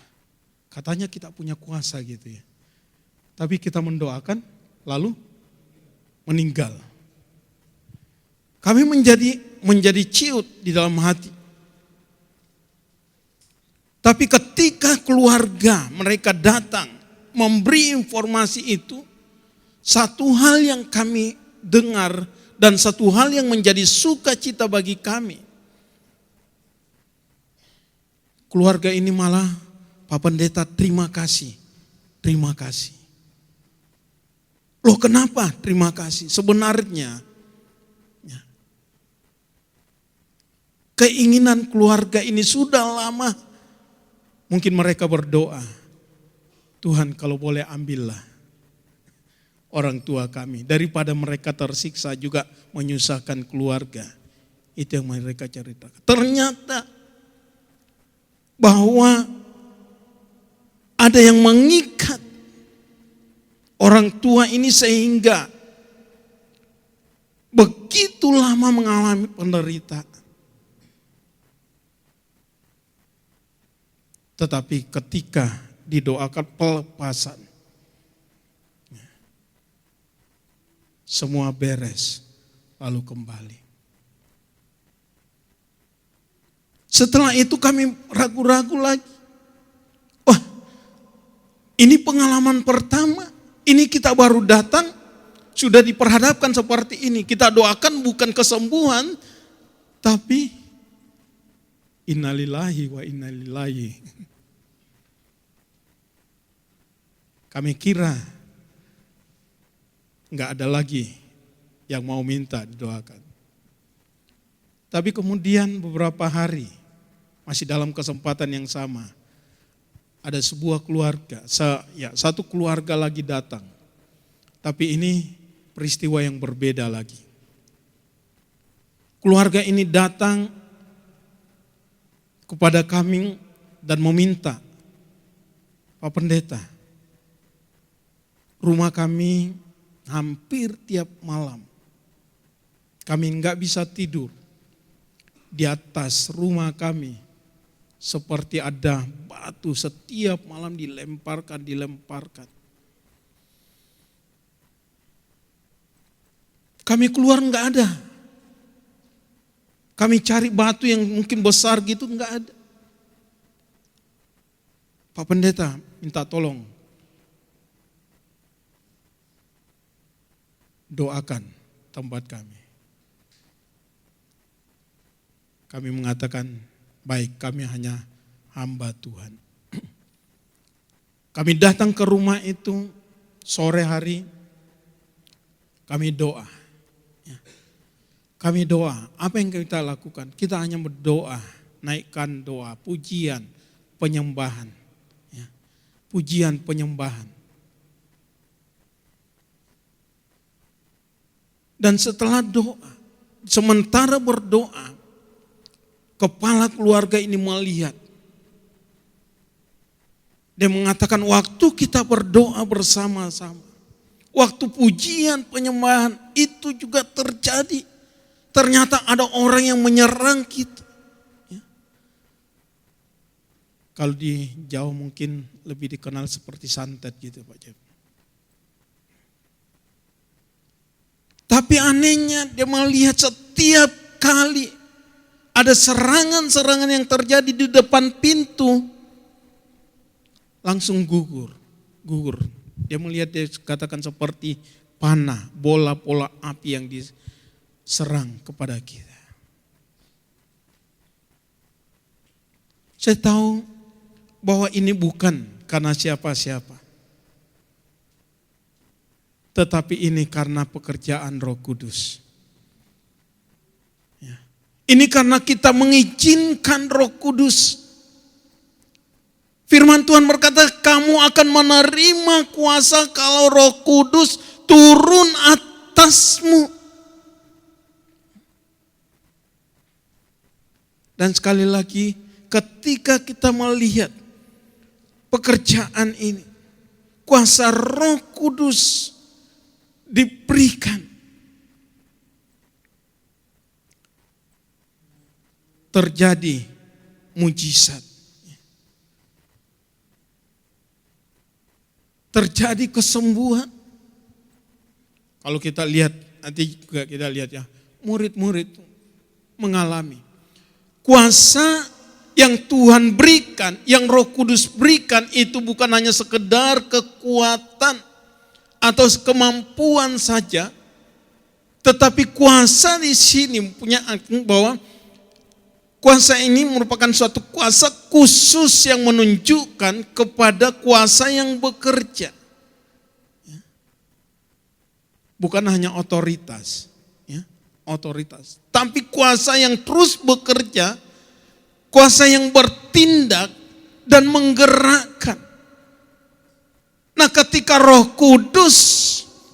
katanya kita punya kuasa gitu ya. Tapi kita mendoakan lalu meninggal. Kami menjadi ciut di dalam hati. Tapi ketika keluarga mereka datang memberi informasi itu, satu hal yang kami dengar dan satu hal yang menjadi sukacita bagi kami. Keluarga ini malah, Pak Pendeta, terima kasih. Terima kasih. Loh kenapa terima kasih? Sebenarnya keinginan keluarga ini sudah lama. Mungkin mereka berdoa, Tuhan kalau boleh ambillah orang tua kami. Daripada mereka tersiksa juga menyusahkan keluarga. Itu yang mereka ceritakan. Ternyata bahwa ada yang mengikat orang tua ini sehingga begitu lama mengalami penderitaan. Tetapi ketika didoakan pelepasan, semua beres lalu kembali. Setelah itu kami ragu-ragu lagi. Wah, ini pengalaman pertama. Ini kita baru datang, sudah diperhadapkan seperti ini. Kita doakan bukan kesembuhan, tapi innalillahi wa innalillahi. Kami kira enggak ada lagi yang mau minta didoakan. Tapi kemudian beberapa hari, masih dalam kesempatan yang sama, ada sebuah keluarga, satu keluarga lagi datang. Tapi ini peristiwa yang berbeda lagi. Keluarga ini datang kepada kami dan meminta, Pak Pendeta, rumah kami hampir tiap malam kami enggak bisa tidur. Di atas rumah kami seperti ada batu setiap malam dilemparkan. Kami keluar enggak ada. Kami cari batu yang mungkin besar gitu enggak ada. Pak Pendeta minta tolong doakan tempat kami. Kami mengatakan, baik, kami hanya hamba Tuhan. Kami datang ke rumah itu sore hari, kami doa. Kami doa, apa yang kita lakukan? Kita hanya berdoa, naikkan doa, pujian, penyembahan. Pujian, penyembahan. Dan setelah doa, sementara berdoa, kepala keluarga ini melihat. Dia mengatakan waktu kita berdoa bersama-sama, waktu pujian penyembahan itu juga terjadi. Ternyata ada orang yang menyerang kita. Ya. Kalau di Jawa mungkin lebih dikenal seperti santet gitu Pak Jeb. Tapi anehnya dia melihat setiap kali ada serangan-serangan yang terjadi di depan pintu, langsung gugur. Dia melihat, dia katakan seperti panah, bola-bola api yang diserang kepada kita. Saya tahu bahwa ini bukan karena siapa-siapa. Tetapi ini karena pekerjaan Roh Kudus. Ya. Ini karena kita mengizinkan Roh Kudus. Firman Tuhan berkata, kamu akan menerima kuasa kalau Roh Kudus turun atasmu. Dan sekali lagi, ketika kita melihat pekerjaan ini, kuasa Roh Kudus diberikan, terjadi mujizat. Terjadi kesembuhan. Kalau kita lihat, nanti juga kita lihat ya, murid-murid mengalami kuasa yang Tuhan berikan, yang Roh Kudus berikan itu bukan hanya sekedar kekuatan atau kemampuan saja, tetapi kuasa di sini punya arti bahwa kuasa ini merupakan suatu kuasa khusus yang menunjukkan kepada kuasa yang bekerja. Bukan hanya otoritas, ya, otoritas, tapi kuasa yang terus bekerja, kuasa yang bertindak dan menggerakkan. Nah, ketika Roh Kudus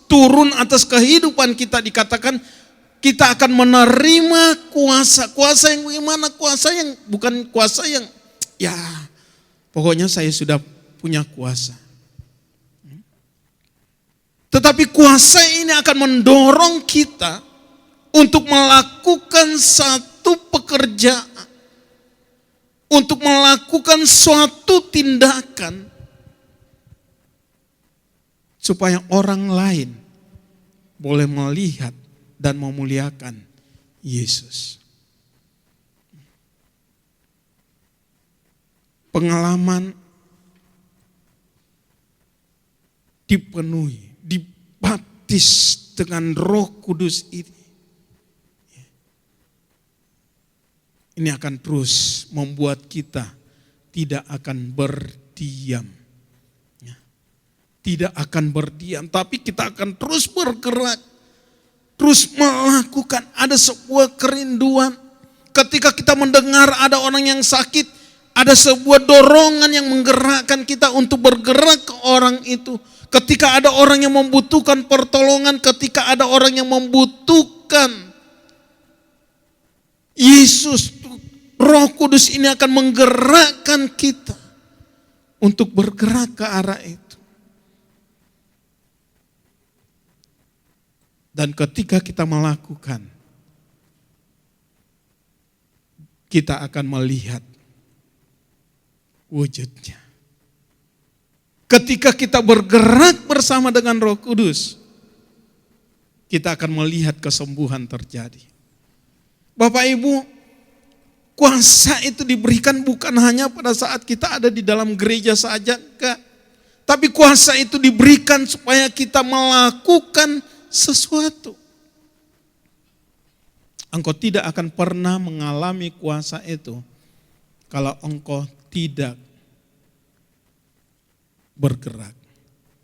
turun atas kehidupan kita, dikatakan kita akan menerima kuasa yang bagaimana? Kuasa yang bukan kuasa yang ya pokoknya saya sudah punya kuasa. Tetapi kuasa ini akan mendorong kita untuk melakukan satu pekerjaan, untuk melakukan suatu tindakan supaya orang lain boleh melihat dan memuliakan Yesus. Pengalaman dipenuhi, dibaptis dengan Roh Kudus ini akan terus membuat kita tidak akan berdiam. Tidak akan berdiam, tapi kita akan terus bergerak, terus melakukan. Ada sebuah kerinduan ketika kita mendengar ada orang yang sakit, ada sebuah dorongan yang menggerakkan kita untuk bergerak ke orang itu. Ketika ada orang yang membutuhkan pertolongan, ketika ada orang yang membutuhkan Yesus, Roh Kudus ini akan menggerakkan kita untuk bergerak ke arah itu. Dan ketika kita melakukan, kita akan melihat wujudnya. Ketika kita bergerak bersama dengan Roh Kudus, kita akan melihat kesembuhan terjadi. Bapak Ibu, kuasa itu diberikan bukan hanya pada saat kita ada di dalam gereja saja, enggak. Tapi kuasa itu diberikan supaya kita melakukan sesuatu. Engkau tidak akan pernah mengalami kuasa itu kalau engkau tidak bergerak.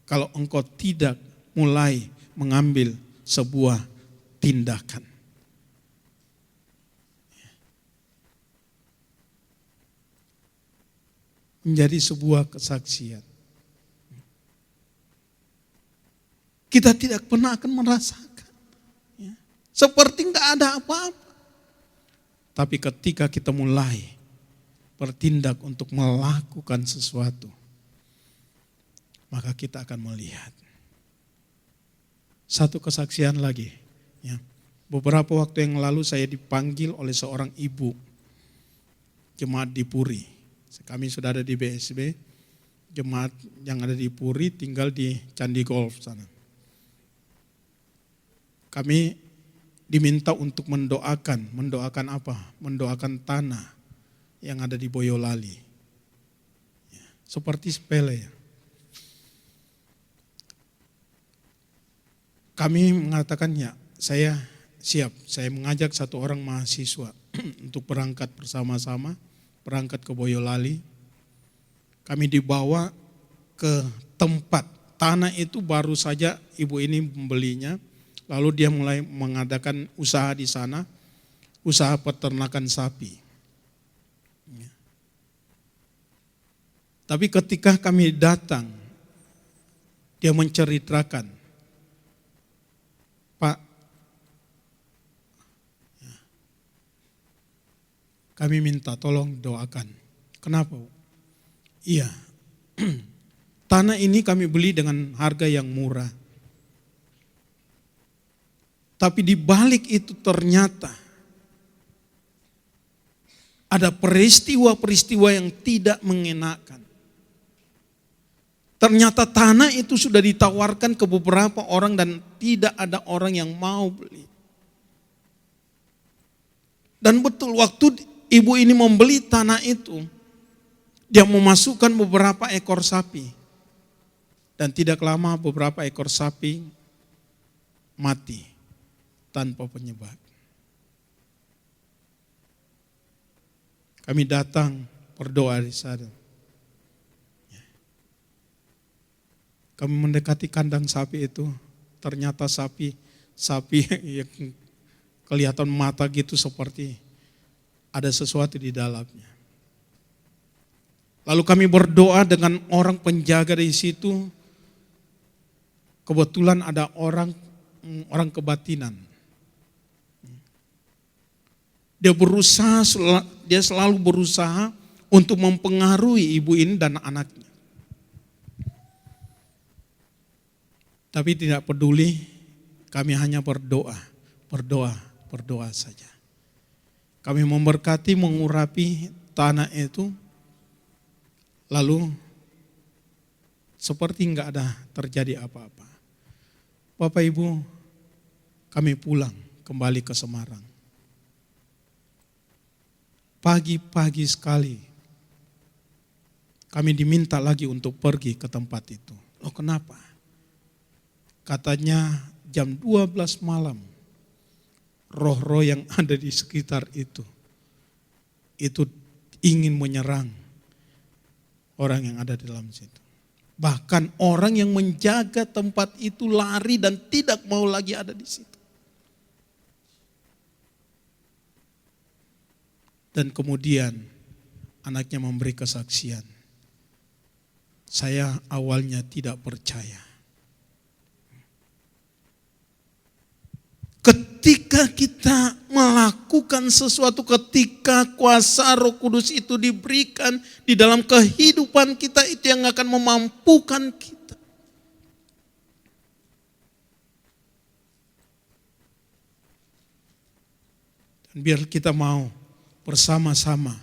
Kalau engkau tidak mulai mengambil sebuah tindakan. Menjadi sebuah kesaksian. Kita tidak pernah akan merasakan. Ya. Seperti enggak ada apa-apa. Tapi ketika kita mulai bertindak untuk melakukan sesuatu, maka kita akan melihat. Satu kesaksian lagi. Ya. Beberapa waktu yang lalu saya dipanggil oleh seorang ibu jemaat di Puri. Kami sudah ada di BSB, jemaat yang ada di Puri tinggal di Candi Golf sana. Kami diminta untuk mendoakan apa? Mendoakan tanah yang ada di Boyolali. Ya, seperti sepele ya. Kami mengatakan ya, saya siap. Saya mengajak satu orang mahasiswa untuk berangkat bersama-sama, berangkat ke Boyolali. Kami dibawa ke tempat tanah itu baru saja ibu ini membelinya. Lalu dia mulai mengadakan usaha di sana, usaha peternakan sapi. Ya. Tapi ketika kami datang, dia menceritakan, Pak, ya, kami minta tolong doakan. Kenapa? Iya, tanah ini kami beli dengan harga yang murah. Tapi di balik itu ternyata ada peristiwa-peristiwa yang tidak mengenakan. Ternyata tanah itu sudah ditawarkan ke beberapa orang dan tidak ada orang yang mau beli. Dan betul waktu ibu ini membeli tanah itu, dia memasukkan beberapa ekor sapi. Dan tidak lama beberapa ekor sapi mati tanpa penyebab. Kami datang berdoa di sana. Kami mendekati kandang sapi itu, ternyata sapi yang kelihatan mata gitu seperti ada sesuatu di dalamnya. Lalu kami berdoa dengan orang penjaga di situ. Kebetulan ada orang kebatinan. Dia selalu berusaha untuk mempengaruhi ibu ini dan anaknya. Tapi tidak peduli, kami hanya berdoa saja. Kami memberkati, mengurapi tanah itu, lalu seperti enggak ada terjadi apa-apa. Bapak Ibu, kami pulang kembali ke Semarang. Pagi-pagi sekali kami diminta lagi untuk pergi ke tempat itu. Loh kenapa? Katanya jam 12 malam roh-roh yang ada di sekitar itu ingin menyerang orang yang ada di dalam situ. Bahkan orang yang menjaga tempat itu lari dan tidak mau lagi ada di situ. Dan kemudian anaknya memberi kesaksian. Saya awalnya tidak percaya. Ketika kita melakukan sesuatu, ketika kuasa Roh Kudus itu diberikan di dalam kehidupan kita, itu yang akan memampukan kita. Dan biar kita mau bersama-sama.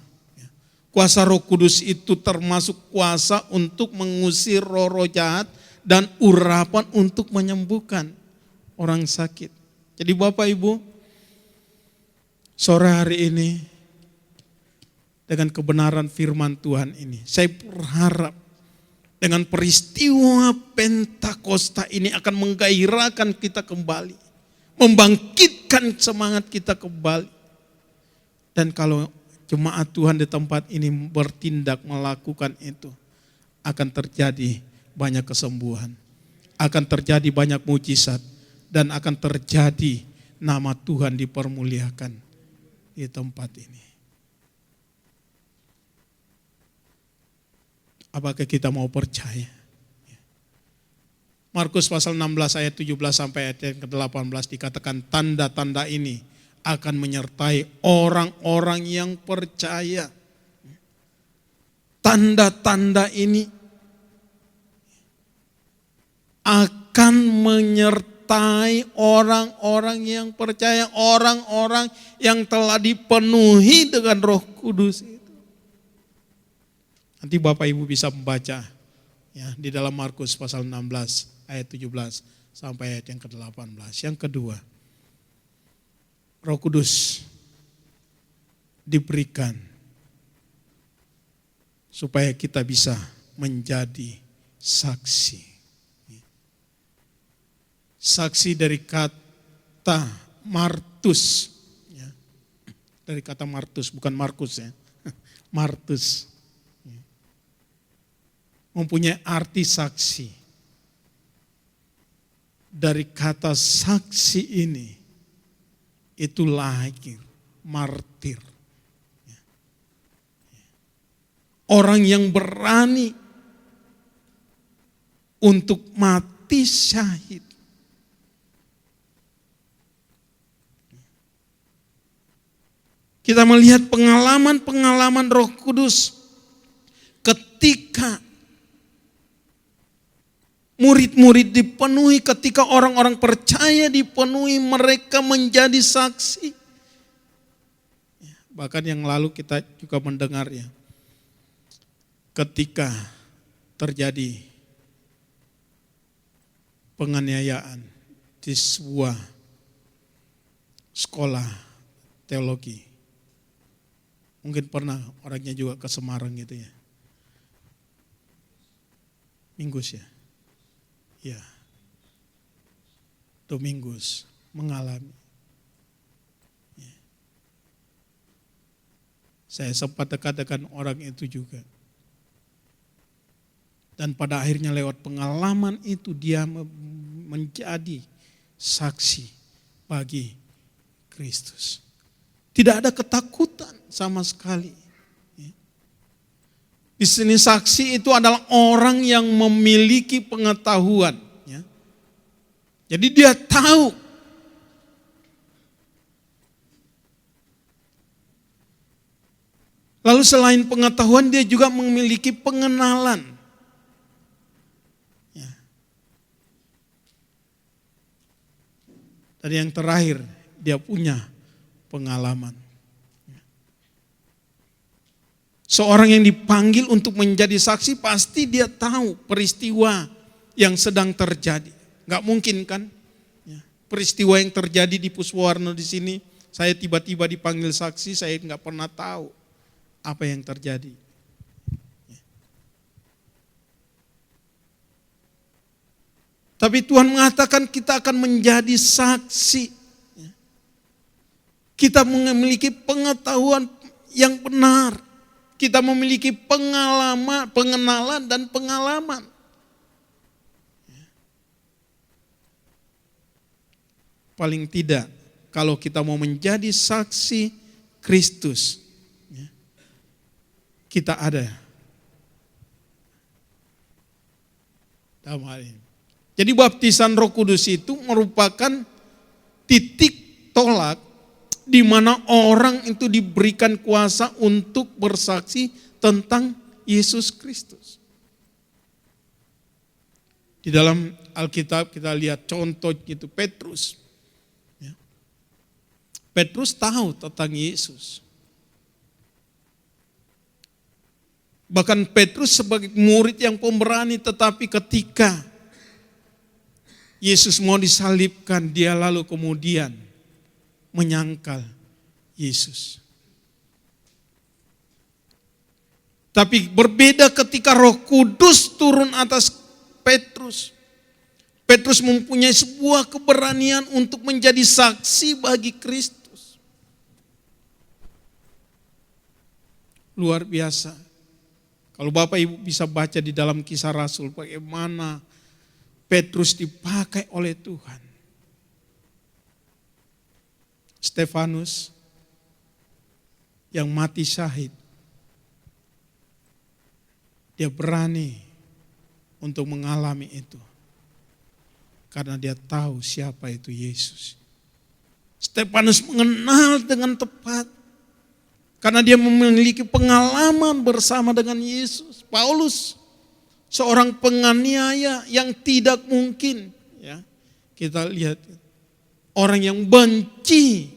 Kuasa Roh Kudus itu termasuk kuasa untuk mengusir roh-roh jahat dan urapan untuk menyembuhkan orang sakit. Jadi Bapak Ibu, sore hari ini dengan kebenaran firman Tuhan ini, saya berharap dengan peristiwa Pentakosta ini akan menggairahkan kita kembali, membangkitkan semangat kita kembali. Dan kalau jemaat Tuhan di tempat ini bertindak melakukan itu, akan terjadi banyak kesembuhan, akan terjadi banyak mujizat, dan akan terjadi nama Tuhan dipermuliakan di tempat ini. Apakah kita mau percaya? Markus pasal 16 ayat 17 sampai ayat yang ke-18 dikatakan tanda-tanda ini akan menyertai orang-orang yang percaya. Tanda-tanda ini akan menyertai orang-orang yang percaya, orang-orang yang telah dipenuhi dengan Roh Kudus itu. Nanti Bapak Ibu bisa membaca ya di dalam Markus pasal 16 ayat 17 sampai ayat yang ke-18. Yang kedua, Roh Kudus diberikan supaya kita bisa menjadi saksi. Saksi dari kata martus. Ya. Dari kata martus, bukan Markus ya. Martus. Mempunyai arti saksi. Dari kata saksi ini, itu lahir, martir. Orang yang berani untuk mati syahid. Kita melihat pengalaman-pengalaman Roh Kudus ketika murid-murid dipenuhi, ketika orang-orang percaya dipenuhi, mereka menjadi saksi. Bahkan yang lalu kita juga mendengar ya, ketika terjadi penganiayaan di sebuah sekolah teologi. Mungkin pernah orangnya juga ke Semarang gitu ya. Minggus ya. Ya. Domingus mengalami. Ya. Saya sempat dekat dengan orang itu juga. Dan pada akhirnya lewat pengalaman itu dia menjadi saksi bagi Kristus. Tidak ada ketakutan sama sekali. Di sini saksi itu adalah orang yang memiliki pengetahuan. Jadi dia tahu. Lalu selain pengetahuan dia juga memiliki pengenalan. Dan yang terakhir dia punya pengalaman. Seorang yang dipanggil untuk menjadi saksi pasti dia tahu peristiwa yang sedang terjadi. Gak mungkin kan? Peristiwa yang terjadi di Puswowarno di sini, saya tiba-tiba dipanggil saksi, saya gak pernah tahu apa yang terjadi. Tapi Tuhan mengatakan kita akan menjadi saksi. Kita memiliki pengetahuan yang benar. Kita memiliki pengalaman, pengenalan dan pengalaman. Paling tidak kalau kita mau menjadi saksi Kristus, kita ada dalam hal ini. Jadi baptisan Roh Kudus itu merupakan titik tolak di mana orang itu diberikan kuasa untuk bersaksi tentang Yesus Kristus. Di dalam Alkitab kita lihat contoh gitu Petrus. Petrus tahu tentang Yesus. Bahkan Petrus sebagai murid yang pemberani, tetapi ketika Yesus mau disalibkan, dia lalu kemudian menyangkal Yesus. Tapi berbeda ketika Roh Kudus turun atas Petrus. Petrus mempunyai sebuah keberanian untuk menjadi saksi bagi Kristus. Luar biasa. Kalau Bapak Ibu bisa baca di dalam Kisah Rasul bagaimana Petrus dipakai oleh Tuhan. Stefanus yang mati syahid, dia berani untuk mengalami itu. Karena dia tahu siapa itu Yesus. Stefanus mengenal dengan tepat. Karena dia memiliki pengalaman bersama dengan Yesus. Paulus, seorang penganiaya yang tidak mungkin. Ya, kita lihat orang yang benci.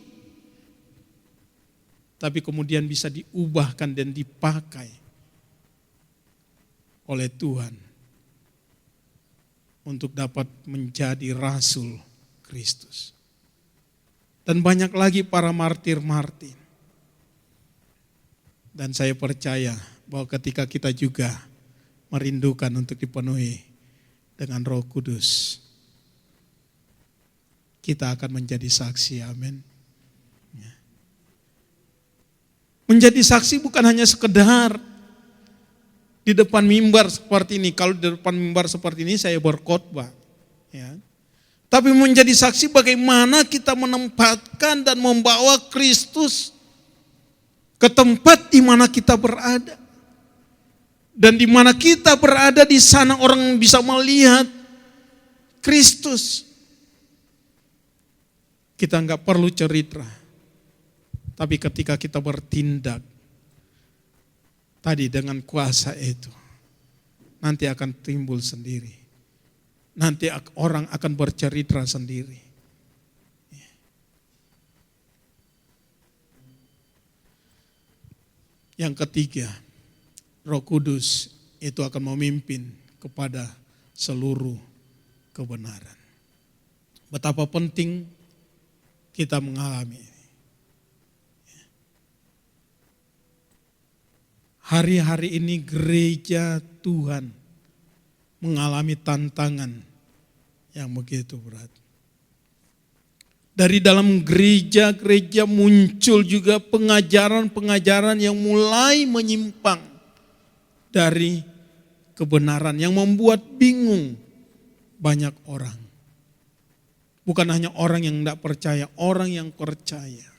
Tapi kemudian bisa diubahkan dan dipakai oleh Tuhan. Untuk dapat menjadi Rasul Kristus. Dan banyak lagi para martir-martir. Dan saya percaya bahwa ketika kita juga merindukan untuk dipenuhi dengan Roh Kudus, kita akan menjadi saksi, amin. Menjadi saksi bukan hanya sekedar di depan mimbar seperti ini. Kalau di depan mimbar seperti ini saya berkhotbah. Ya. Tapi menjadi saksi bagaimana kita menempatkan dan membawa Kristus ke tempat di mana kita berada. Dan di mana kita berada di sana orang bisa melihat Kristus. Kita enggak perlu cerita. Tapi ketika kita bertindak tadi dengan kuasa itu, nanti akan timbul sendiri. Nanti orang akan bercerita sendiri. Yang ketiga, Roh Kudus itu akan memimpin kepada seluruh kebenaran. Betapa penting kita mengalami ini. Hari-hari ini gereja Tuhan mengalami tantangan yang begitu berat. Dari dalam gereja-gereja muncul juga pengajaran-pengajaran yang mulai menyimpang dari kebenaran, yang membuat bingung banyak orang. Bukan hanya orang yang tidak percaya, orang yang percaya.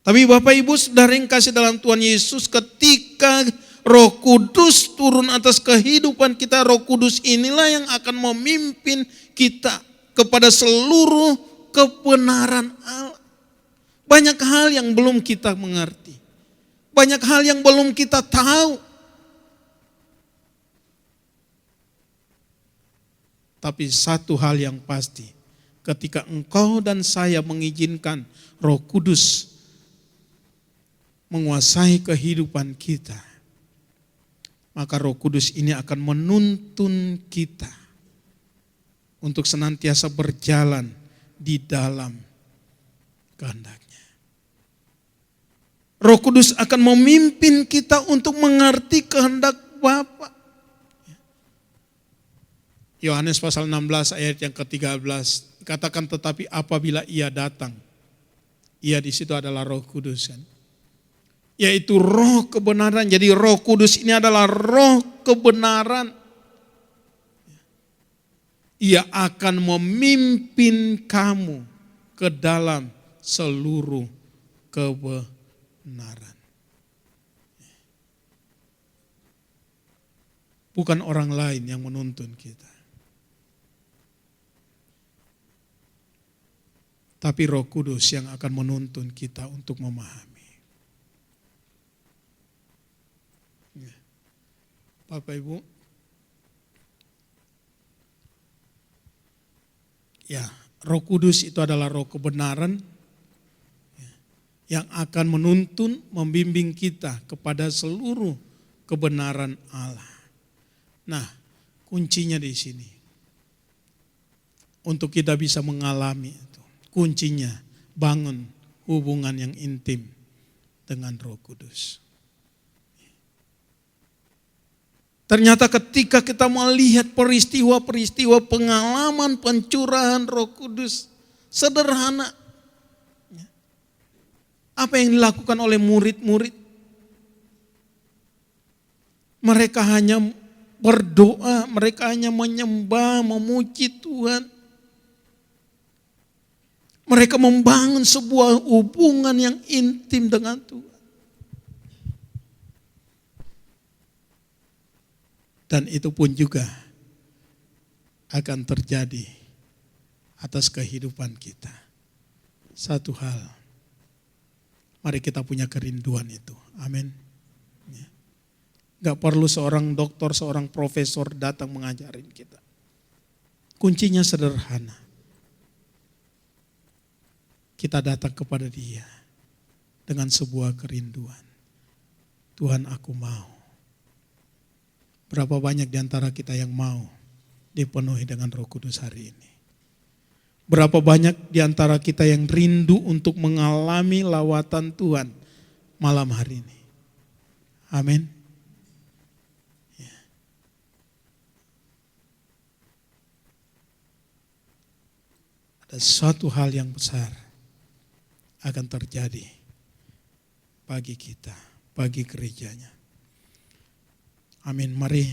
Tapi Bapak Ibu Saudara yang kasih dalam Tuhan Yesus, ketika Roh Kudus turun atas kehidupan kita, Roh Kudus inilah yang akan memimpin kita kepada seluruh kebenaran Allah. Banyak hal yang belum kita mengerti. Banyak hal yang belum kita tahu. Tapi satu hal yang pasti, ketika engkau dan saya mengizinkan Roh Kudus menguasai kehidupan kita, maka Roh Kudus ini akan menuntun kita untuk senantiasa berjalan di dalam kehendak-Nya. Roh Kudus akan memimpin kita untuk mengerti kehendak Bapa. Yohanes pasal 16 ayat yang ke-13 katakan, tetapi apabila Ia datang, Ia di situ adalah Roh Kudus kan, yaitu Roh kebenaran. Jadi Roh Kudus ini adalah Roh kebenaran. Ia akan memimpin kamu ke dalam seluruh kebenaran. Bukan orang lain yang menuntun kita, tapi Roh Kudus yang akan menuntun kita untuk memahami. Bapak Ibu, ya, Roh Kudus itu adalah Roh kebenaran yang akan menuntun, membimbing kita kepada seluruh kebenaran Allah. Nah, kuncinya di sini. Untuk kita bisa mengalami itu, kuncinya bangun hubungan yang intim dengan Roh Kudus. Ternyata ketika kita melihat peristiwa-peristiwa pengalaman pencurahan Roh Kudus, sederhana. Apa yang dilakukan oleh murid-murid? Mereka hanya berdoa, mereka hanya menyembah, memuji Tuhan. Mereka membangun sebuah hubungan yang intim dengan Tuhan. Dan itu pun juga akan terjadi atas kehidupan kita. Satu hal, mari kita punya kerinduan itu. Amin. Gak perlu seorang dokter, seorang profesor datang mengajarin kita. Kuncinya sederhana. Kita datang kepada Dia dengan sebuah kerinduan. Tuhan, aku mau. Berapa banyak di antara kita yang mau dipenuhi dengan Roh Kudus hari ini? Berapa banyak di antara kita yang rindu untuk mengalami lawatan Tuhan malam hari ini? Amin. Ya. Ada suatu hal yang besar akan terjadi bagi kita, bagi gerejanya. Amin. Mari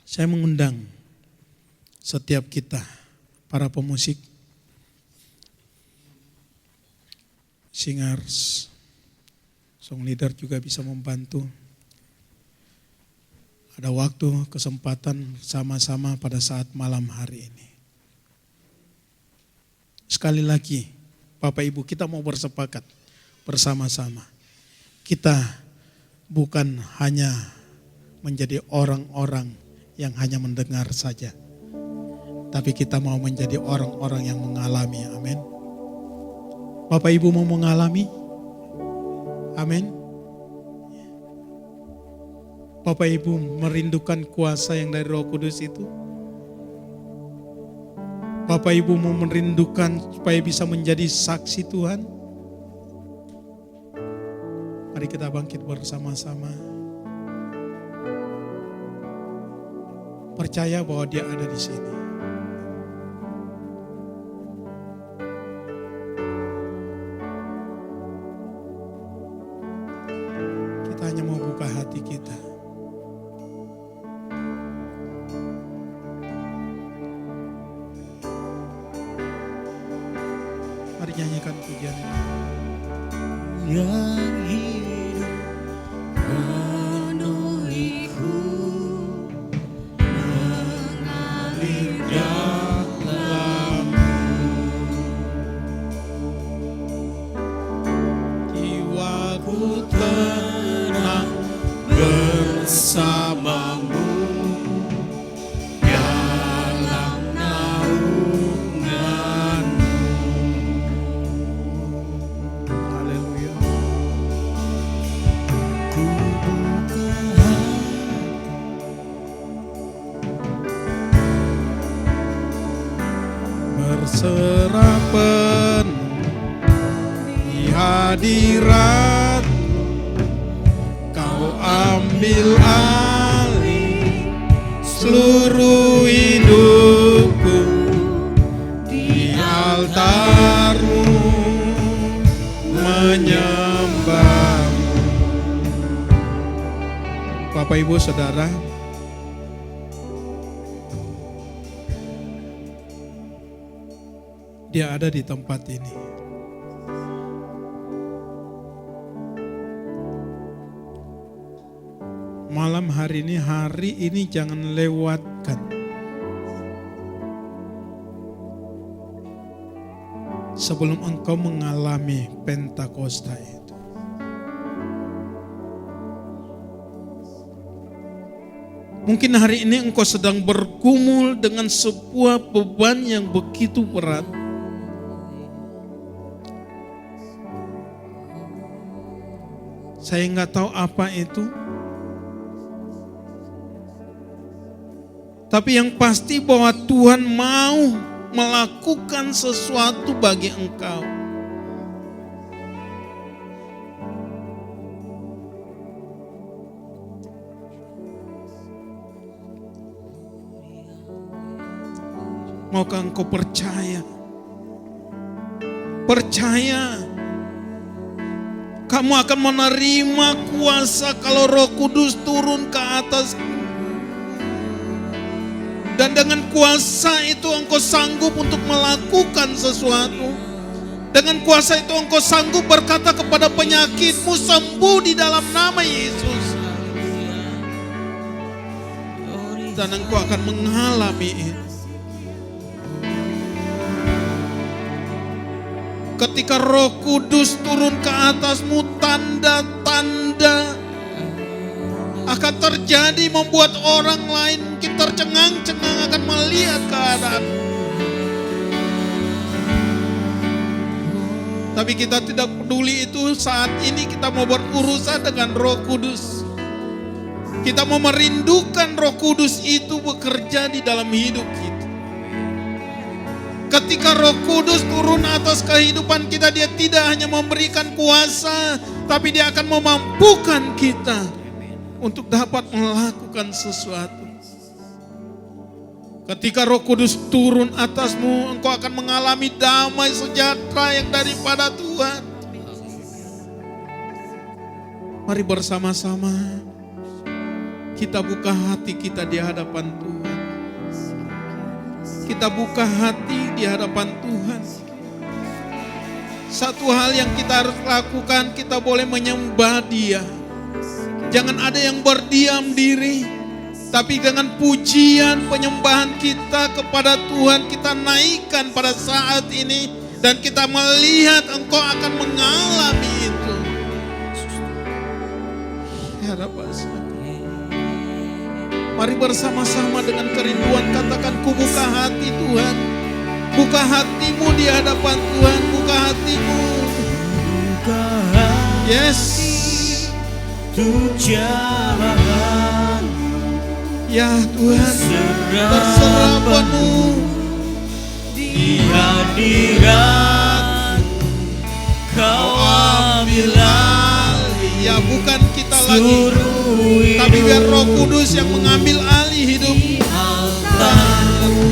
saya mengundang setiap kita, para pemusik, singers, song leader juga bisa membantu. Ada waktu, kesempatan sama-sama pada saat malam hari ini. Sekali lagi, Bapak Ibu, kita mau bersepakat bersama-sama. Kita bukan hanya menjadi orang-orang yang hanya mendengar saja, tapi kita mau menjadi orang-orang yang mengalami. Amin. Bapak Ibu mau mengalami? Amin. Bapak Ibu merindukan kuasa yang dari Roh Kudus itu? Bapak Ibu mau merindukan supaya bisa menjadi saksi Tuhan? Mari kita bangkit bersama-sama. Percaya bahwa Dia ada di sini. Kita hanya mau buka hati kita. Mari nyanyikan pujian ini. Yang hidup penuhiku, mengalir dalammu. Jiwaku tenang bersamamu dalam naunganmu. Haleluya. Berserah penuh di hadirat, Kau ambil alih seluruh hidupku di altar-Mu menyembah-Mu. Bapak Ibu Saudara, Dia ada di tempat ini. Malam hari ini jangan lewatkan. Sebelum engkau mengalami Pentakosta itu. Mungkin hari ini engkau sedang bergumul dengan sebuah beban yang begitu berat. Saya nggak tahu apa itu. Tapi yang pasti bahwa Tuhan mau melakukan sesuatu bagi engkau. Maukah engkau percaya? Percaya. Kamu akan menerima kuasa kalau Roh Kudus turun ke atas. Dan dengan kuasa itu engkau sanggup untuk melakukan sesuatu. Dengan kuasa itu engkau sanggup berkata kepada penyakitmu, sembuh di dalam nama Yesus. Dan engkau akan mengalami itu. Ketika Roh Kudus turun ke atasmu, tanda-tanda akan terjadi membuat orang lain mungkin tercengang-cengang akan melihat keadaan. Tapi kita tidak peduli itu, saat ini kita mau berurusan dengan Roh Kudus. Kita mau merindukan Roh Kudus itu bekerja di dalam hidup kita. Ketika Roh Kudus turun atas kehidupan kita, Dia tidak hanya memberikan kuasa, tapi Dia akan memampukan kita untuk dapat melakukan sesuatu. Ketika Roh Kudus turun atasmu, engkau akan mengalami damai sejahtera yang daripada Tuhan. Mari bersama-sama kita buka hati kita di hadapan Tuhan. Kita buka hati di hadapan Tuhan. Satu hal yang kita harus lakukan, kita boleh menyembah Dia. Jangan ada yang berdiam diri, tapi dengan pujian penyembahan kita kepada Tuhan, kita naikkan pada saat ini Dan kita melihat Engkau akan mengalami itu. Ya Rabbah. Mari bersama-sama dengan kerinduan katakan, ku buka hati Tuhan. Buka hatimu di hadapan Tuhan. Buka hatimu. Yes. Ya Tuhan, terserah penuh di hadirat Kau ambil alih. Ya bukan kita lagi, tapi biar Roh Kudus yang mengambil alih hidup. Altarmu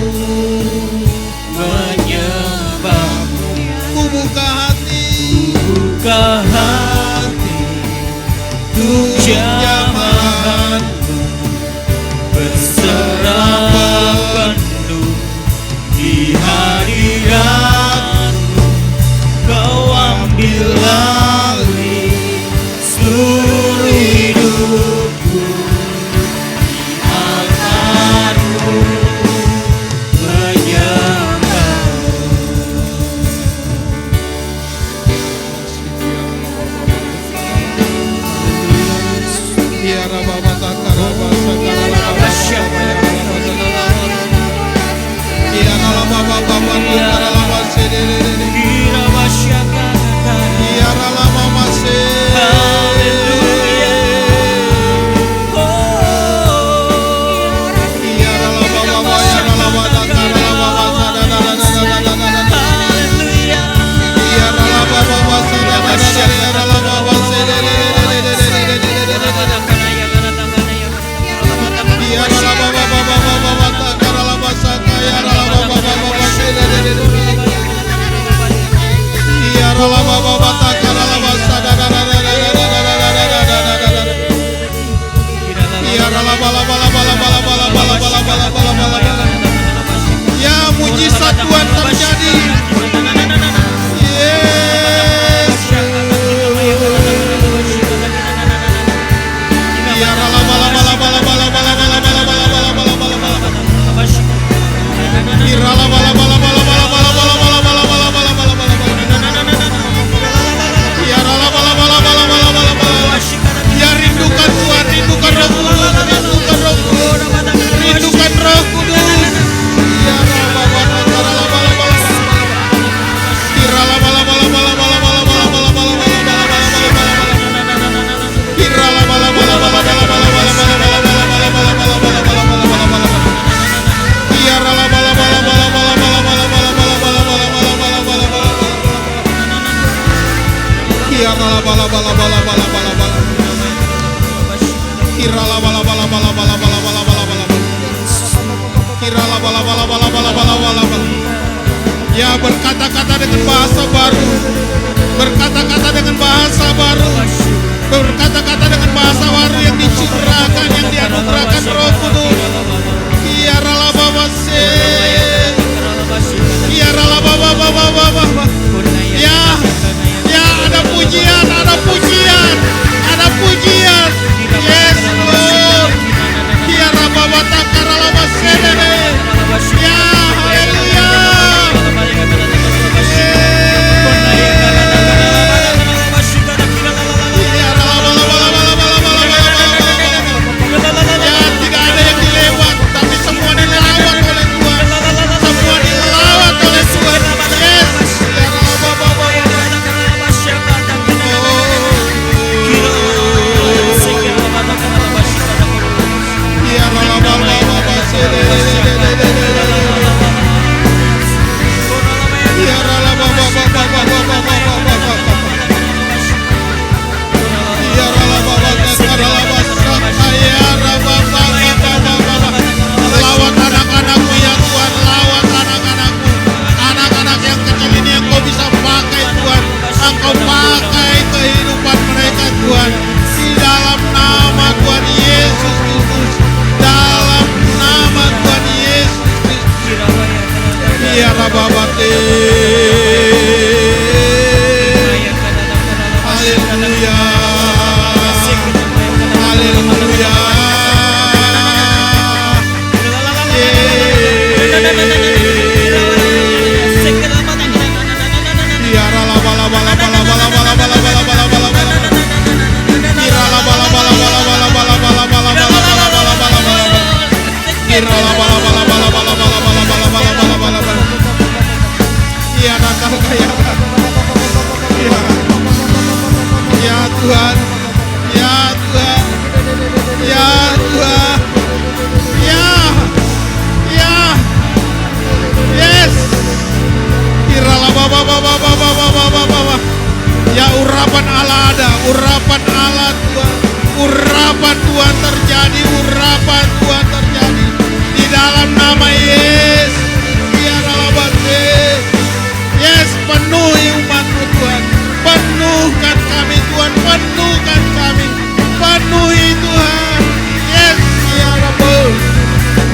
menyembahmu. Ku buka hati, Buka hati untuk jamahanmu, berserah penuh di hadiratmu. Kau ambil alih seluruh hidupku, di altarmu menyembahmu. Ya Rabbah Takar Rabbah Sakar Rabbah Ya Rabbah Baba Takar Rabbah Sedere Ya Rabbah Mase. Ya Rabbah Baba Ya Rabbah Takar Rabbah Ya Rabbah Baba Sadara Ya Rabbah Baba Sedere Ya Rabbah Baba Takar Rabbah Saka Ya Rabbah Baba Sedere Ya Rabbah Baba Takar Rabbah Sadara Ya Rabbah Ya mujizat Tuhan terjadi. Yes. Ya Ya rindukan Tuhan, rindukan Roh Kudus, rindukan Roh Kudus, rindukan Roh Kudus. Ya Ya berkata-kata dengan bahasa baru, berkata-kata dengan bahasa baru, berkata-kata dengan bahasa baru yang dicurahkan, yang dianugerahkan Roh Kudus. Ya Rabbah Se, ya Rabbah. Ya ada pujian, ada pujian, ada pujian. Yes Lord. Ya Rabbah Takar Rabbah Sedere. Ya haleluya. Ya tidak ada yang dilewat, tapi semua dilawat oleh Tuhan. Semua dilawat oleh Tuhan. Yes. Ya Rabbah. Ya Rabbah Sedere. Ya Rabbah Ya Rabbah Takar Rabbah Saka Ya Rabbah. Lawat anak-anakmu ya Tuhan, lawat anak-anakmu. Anak-anak yang kecil ini yang Kau bisa pakai Tuhan. Engkau pakai kehidupan mereka Tuhan. Di dalam nama Tuhan Yesus Kristus. Dalam nama Tuhan Yesus Kristus. Ya Rabbah Bate. Haleluya. Haleluya. urapan Allah ada, urapan Allah Tuhan, urapan Tuhan terjadi, urapan Tuhan terjadi di dalam nama Yesus. Biarlah bangsa, yes, penuhi umat-Mu Tuhan, penuhkan kami Tuhan, penuhkan kami, penuhi Tuhan, yes, ya Rabbi,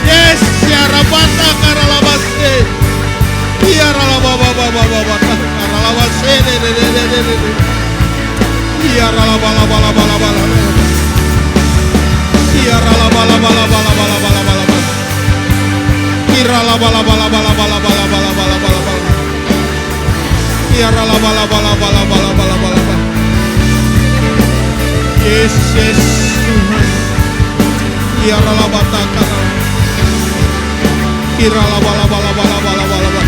yes, ya Rabata karala bangsa, biarlah baba karala bangsa, biarlah bala bala bala bala, biarlah bala bala bala bala bala bala, biarlah bala bala bala bala bala bala bala bala, biarlah bala bala bala bala bala bala. Yes, yes, Tuhan. Biarlah batakan. Biarlah bala bala bala bala bala bala.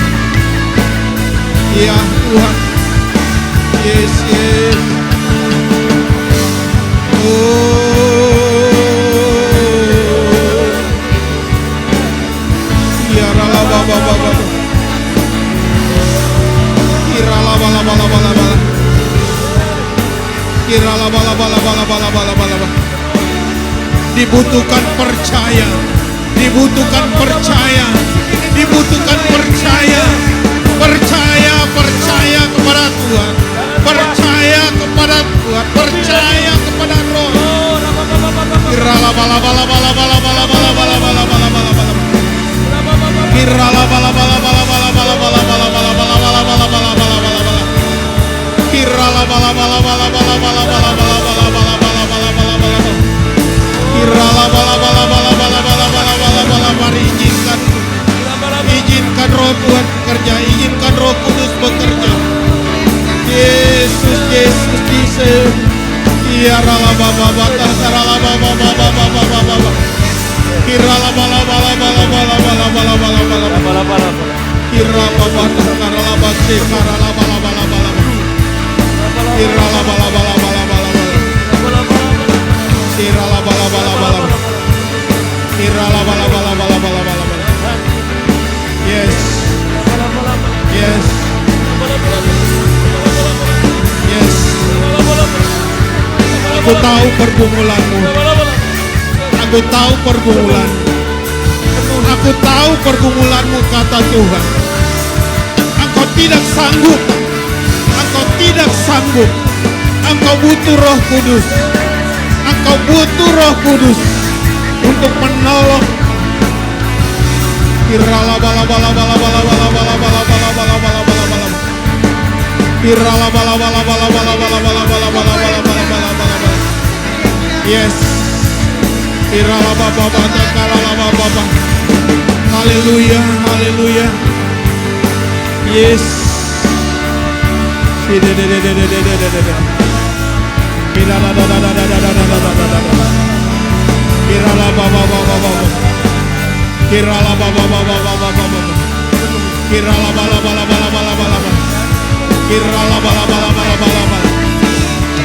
Ya Tuhan. Yes, yes. Biarlah baba baba baba. Biarlah bala bala bala bala. Biarlah bala bala bala bala bala bala. Dibutuhkan percaya, dibutuhkan percaya, dibutuhkan percaya, percaya, percaya kepada Tuhan, percaya kepada Tuhan, percaya kepada Roh. Kirala bala bala bala bala bala bala bala bala bala bala bala. Kirala bala bala bala bala bala bala bala bala bala bala bala bala bala bala. Kirala bala bala bala bala bala bala bala bala bala bala bala bala bala. Kirala bala bala bala bala bala bala bala bala. Mari izinkan Roh Tuhan bekerja, izinkan Roh Kudus bekerja. Yesus, Yesus, Yesus. Kirala baba bata sarala baba baba baba baba. Kirala bala bala bala bala bala bala bala bala bala bala. Kirala baba sarala basi sarala bala bala bala. Kirala bala bala bala bala bala. Kirala bala bala bala. Kirala bala bala bala bala bala. Yes. Yes. Yes. Aku tahu pergumulanmu. Aku tahu pergumulan. Aku tahu pergumulanmu, kata Tuhan. Engkau tidak sanggup. Engkau tidak sanggup. Engkau butuh Roh Kudus. Engkau butuh Roh Kudus untuk menolong. Kirala bala bala bala bala bala bala bala bala bala bala bala bala. Kirala bala bala bala bala bala bala bala bala bala bala bala bala. Yes. Kirala baba bata karala baba baba. Haleluya, haleluya. Yes. Kirala baba baba baba. Kirala baba baba baba baba. Kirala bala bala bala bala bala bala. Kirala bala bala bala bala bala.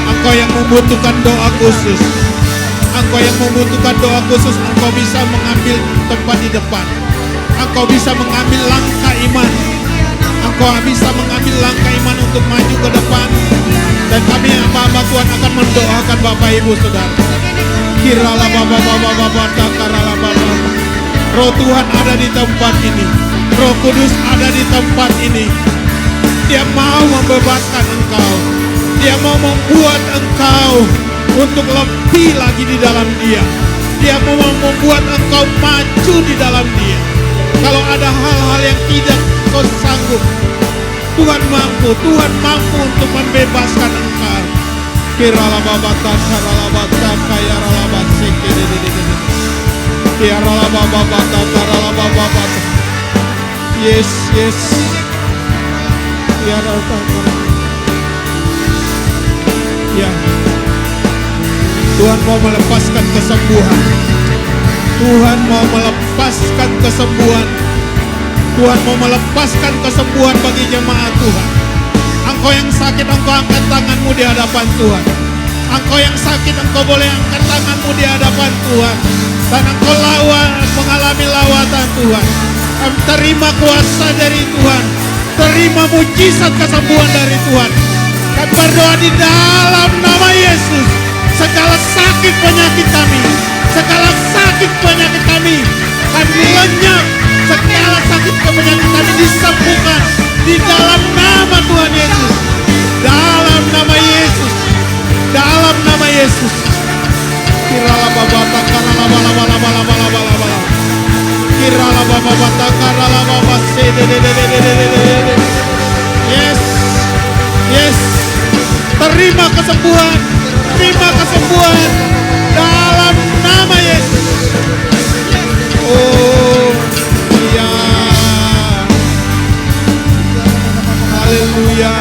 Engkau yang membutuhkan doa khusus. Engkau yang membutuhkan doa khusus, engkau bisa mengambil tempat di depan. Engkau bisa mengambil langkah iman. Engkau bisa mengambil langkah iman untuk maju ke depan. Dan kami hamba-hamba Tuhan akan mendoakan Bapak Ibu Saudara. Kirala baba baba baba takarala baba. Roh Tuhan ada di tempat ini. Roh Kudus ada di tempat ini. Dia mau membebaskan engkau. Dia mau membuat engkau untuk lebih lagi di dalam Dia. Dia mau membuat engkau maju di dalam Dia. Kalau ada hal-hal yang tidak kau sanggup, Tuhan mampu untuk membebaskan engkau. Kirala babata karala bata kayarala basike de. Kirala babata karala babata. Yes, yes. Kirala babata. Ya. Tuhan mau melepaskan kesembuhan. Tuhan mau melepaskan kesembuhan. Tuhan mau melepaskan kesembuhan bagi jemaat Tuhan. Engkau yang sakit, engkau angkat tanganmu di hadapan Tuhan. Engkau yang sakit, engkau boleh angkat tanganmu di hadapan Tuhan. Dan engkau mengalami lawatan Tuhan. Terima kuasa dari Tuhan. Terima mujizat kesembuhan dari Tuhan. Kami berdoa di dalam nama Yesus. Segala sakit penyakit kami, segala sakit penyakit kami lenyap. Segala sakit penyakit kami disembuhkan di dalam nama Tuhan Yesus. Dalam nama Yesus. Dalam nama Yesus. Kirala baba takara laba laba laba laba laba laba. Kirala baba takara laba laba se de de de de de de. Yes. Yes. Terima kesembuhan. Terima kesembuhan dalam nama Yesus. Oh, iya. Haleluya.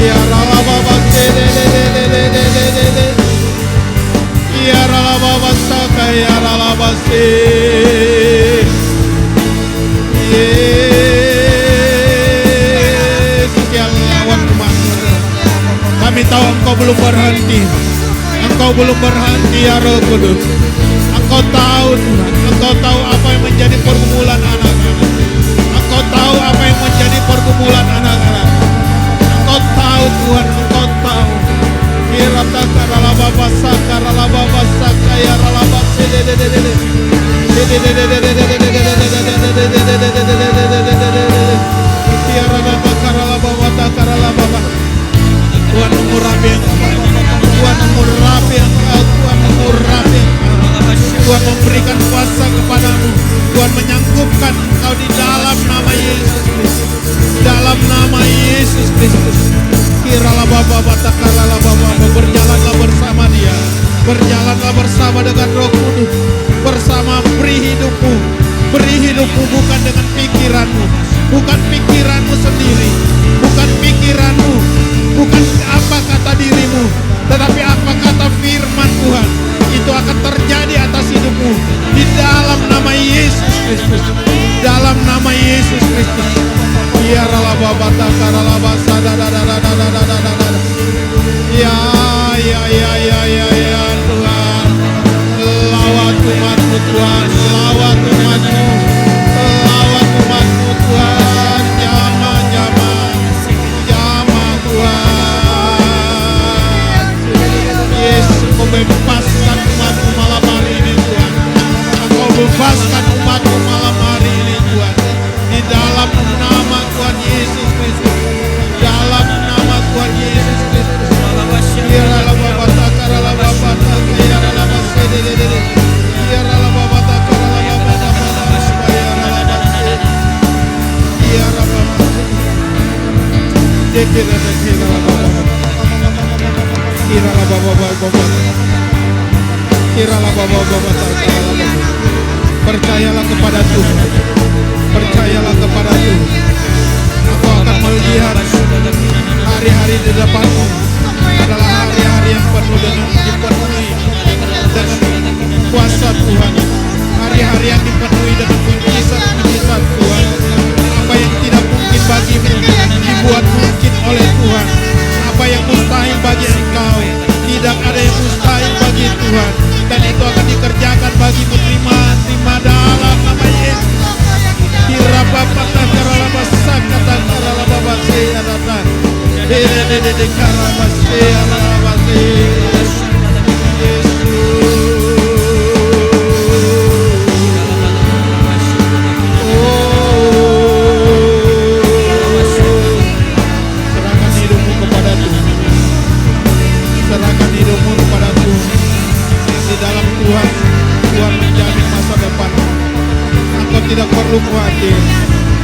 Ya rala baba de de de de de de de de. Ya rala baba saka ya rala basi. Kami tahu Engkau belum berhenti. Engkau belum berhenti ya Roh Kudus. Engkau tahu Tuhan. Engkau tahu apa yang menjadi pergumulan anak-anak. Engkau tahu apa yang menjadi pergumulan anak-anak. Engkau tahu Tuhan. Engkau tahu. Kirata karala baba sakarala baba sakaya rala basi de de de de de. Tuhan mengurapi Engkau, Tuhan mengurapi Engkau, Tuhan mengurapi Engkau, Tuhan memberikan kuasa kepadamu, Tuhan menyangkupkan Engkau di dalam nama Yesus Kristus, dalam nama Yesus Kristus. Kiralah Bapa, Batakaralah Bapa, berjalanlah bersama Dia, berjalanlah bersama dengan Roh Kudus, bersama beri hidupmu bukan dengan pikiranmu, bukan pikiranmu sendiri, bukan pikiranmu, bukan apa kata dirimu, tetapi apa kata firman Tuhan, itu akan terjadi atas hidupmu di dalam nama Yesus Kristus, dalam nama Yesus Kristus. Ya rala baba takarala basa da da da da da da da da da. Ya Tuhan, lawat umatmu Tuhan, lawat umatmu, lawat umatmu Tuhan, jamah Tuhan. Yesus, Engkau bebaskan umatmu malam hari ini Tuhan. Engkau bebaskan umatmu malam hari ini Tuhan. Di dalam nama Tuhan Yesus Kristus, dalam nama Tuhan Yesus Kristus. Biarlah Bapa takarala Bapa takarala Bapa sedede. Biarlah Bapa takarala Bapa biarlah Bapa. Dekira Bapa. Kiralah Bapa. Kiralah Bapa takarala. Percayalah kepada Tuhan. Percayalah kepada Tuhan. Engkau akan melihat hari-hari di depanmu adalah hari-hari yang penuh dengan dipenuhi dengan kuasa Tuhan. Hari-hari yang dipenuhi dengan mujizat Tuhan. Apa yang tidak mungkin bagimu dibuat mungkin oleh Tuhan. Apa yang mustahil bagi engkau, tidak ada yang mustahil bagi Tuhan. Dan itu akan dikerjakan bagimu. Terima dalam nama Yesus. Kira Bapa takarala basa katakarala baba se adata. De karaba se alaba se. Serahkan hidupmu kepada Tuhan. Serahkan hidupmu kepada Tuhan. Di dalam Tuhan menjamin masa depan. Engkau tidak perlu khawatir,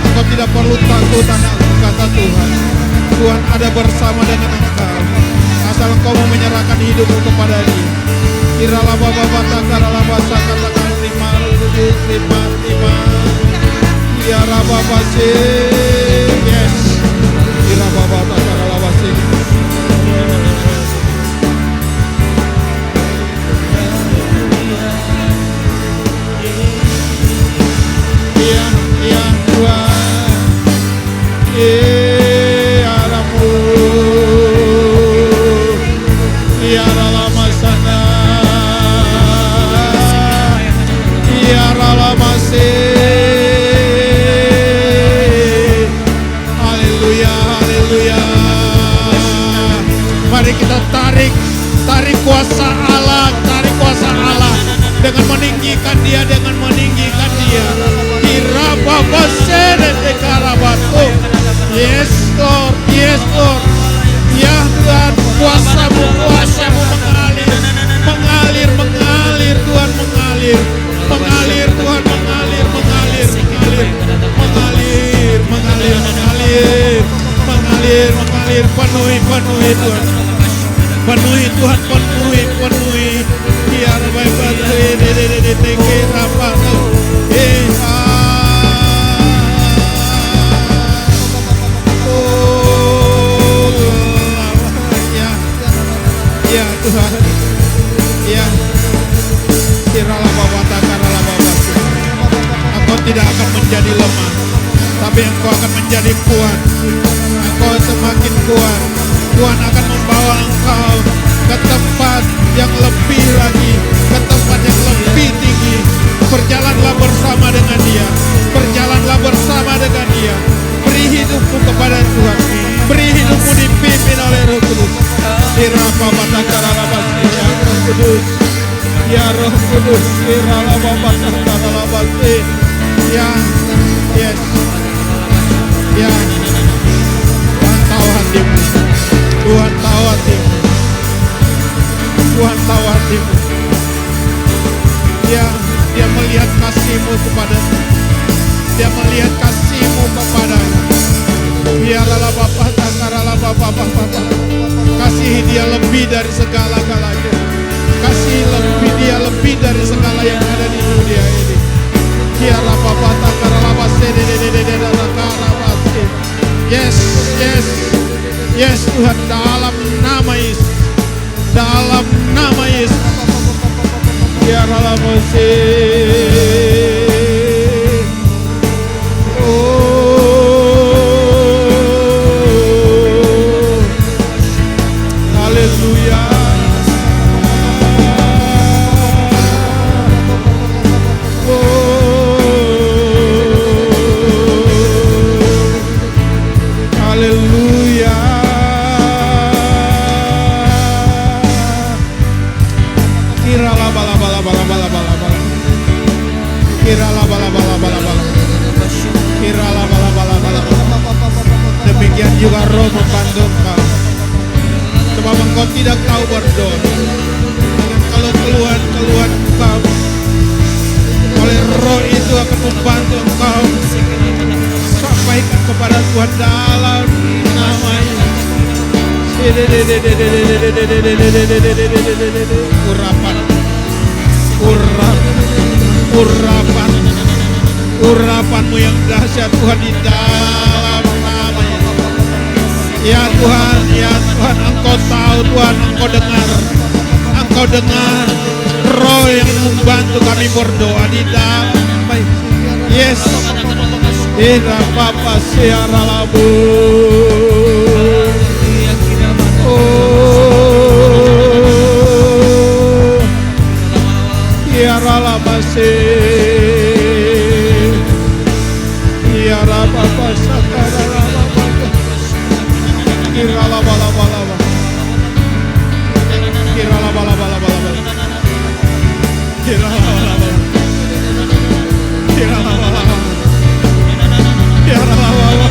engkau tidak perlu takut, anakku, kata Tuhan. Tuhan ada bersama dengan engkau, asal engkau mau menyerahkan hidupmu kepada Dia. Kiralah Bapa Batakaralah Basa katakan terima. Kiralah Bapa se, yes. Kiralah Bapa Batakaralah Basa. dengan meninggikan dia, dengan meninggikan dia. Kira Bapa Sede Karabato. Yes Lord, yes Lord. Ya Tuhan, kuasamu mengalir, mengalir, mengalir Tuhan, mengalir, mengalir Tuhan, mengalir, mengalir, mengalir, mengalir, mengalir, mengalir, mengalir, mengalir, penuhi, penuhi Tuhan, penuhi Tuhan, penuhi, penuhi. Biar baik-baik, ya Tuhan, ya kiralah Bapa takaralah Bapa. Engkau tidak akan menjadi lemah, tapi Engkau akan menjadi kuat. Engkau semakin kuat. Tuhan akan membawa engkau ke tempat yang lebih lagi, ke tempat yang lebih tinggi. Berjalanlah bersama dengan Dia, berjalanlah bersama dengan Dia. Beri hidupmu kepada Tuhan, beri hidupmu dipimpin oleh Roh Kudus. Dirapa Batakara Basti, ya Roh Kudus, ya Roh Kudus, Dirala Batakara Basti, ya, yes, ya. Tuhan tahu hatimu, Tuhan tahu hatimu, Tuhan tahu hatimu. Dia melihat kasih-Mu kepada-Mu, Dia melihat kasih-Mu kepada-Mu. Biarlah Bapa, takaralah Bapa. Kasihi dia lebih dari segala-galanya. Kasihi lebih dia lebih dari segala yang ada di dunia ini. Biarlah Bapa, takaralah Bapa. Yes, yes, yes Tuhan, dalam nama Yesus, dalam nama Yesus. Biarlah Moses. Demikian juga Roh membantu engkau, sebab engkau tidak tahu berdoa. Dengan kalau keluhan engkau, oleh Roh itu akan membantu engkau. Sampaikan kepada Tuhan dalam nama-Nya. Urapanmu yang dahsyat Tuhan di dalam nama-Nya. Ya Tuhan, Engkau tahu Tuhan, Engkau dengar Roh yang membantu kami berdoa di dalam nama-Nya. Yes, Ira Papa Siara Labu. Kiara Labase, Kiara Papa Sakara Laba, Kira Laba Laba Laba, Kira Laba Laba Laba Laba, Kira Laba Laba, Kira Laba Laba, Kira Laba Laba.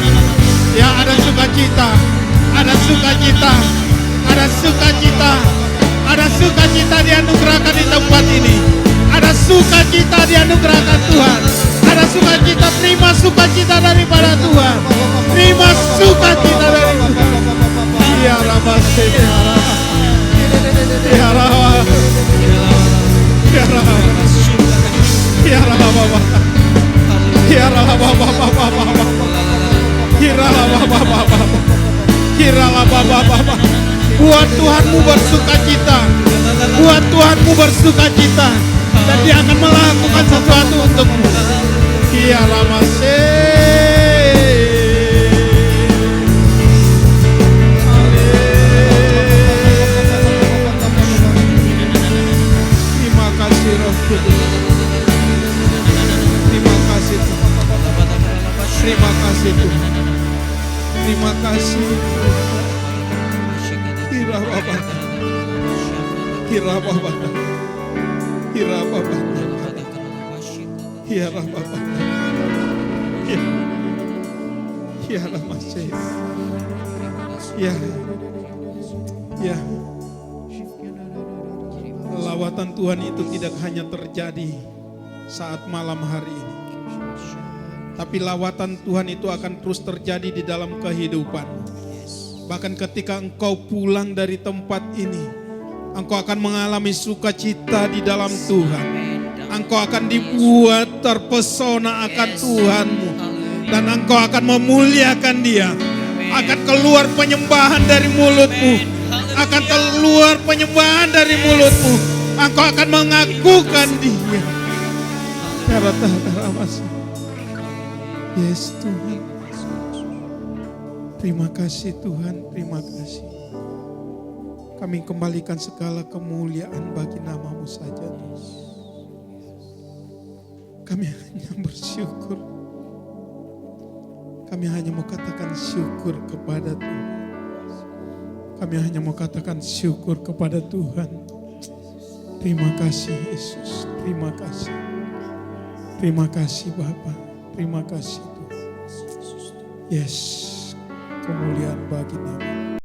Ya, ada sukacita, ada sukacita, ada sukacita, ada sukacita dianugerahkan di tempat ini. Ada sukacita dianugerahkan Tuhan. Ada sukacita, terima sukacita daripada Tuhan. Terima sukacita dari Tuhan. Ya Rabba, ya Rabba, ya Rabba, ya Rabba, ya Rabba, ya Rabba. Buat Tuhanmu bersukacita, buat Tuhanmu bersukacita. Dan Dia akan melakukan sesuatu untukmu. Kia Ramase. Terima kasih Roh Kudus. Terima kasih Tuhan. Terima kasih Tuhan. Terima kasih. Kira Bapak. Kira Bapak. Hira Bapa. Hira Bapa. Hira Masih. Ya. Ya. Lawatan Tuhan itu tidak hanya terjadi saat malam hari ini. Tapi lawatan Tuhan itu akan terus terjadi di dalam kehidupan. Bahkan ketika engkau pulang dari tempat ini, engkau akan mengalami sukacita di dalam Tuhan. Engkau akan dibuat terpesona akan Tuhanmu. Dan engkau akan memuliakan Dia. Akan keluar penyembahan dari mulutmu. Akan keluar penyembahan dari mulutmu. Engkau akan mengakukan Dia. Yes Tuhan. Terima kasih Tuhan, terima kasih. Kami kembalikan segala kemuliaan bagi nama-Mu saja Tuhan. Kami hanya bersyukur. Kami hanya mau katakan syukur kepada Tuhan. Kami hanya mau katakan syukur kepada Tuhan. Terima kasih Yesus, terima kasih. Terima kasih Bapa, terima kasih Tuhan. Yes, kemuliaan bagi nama.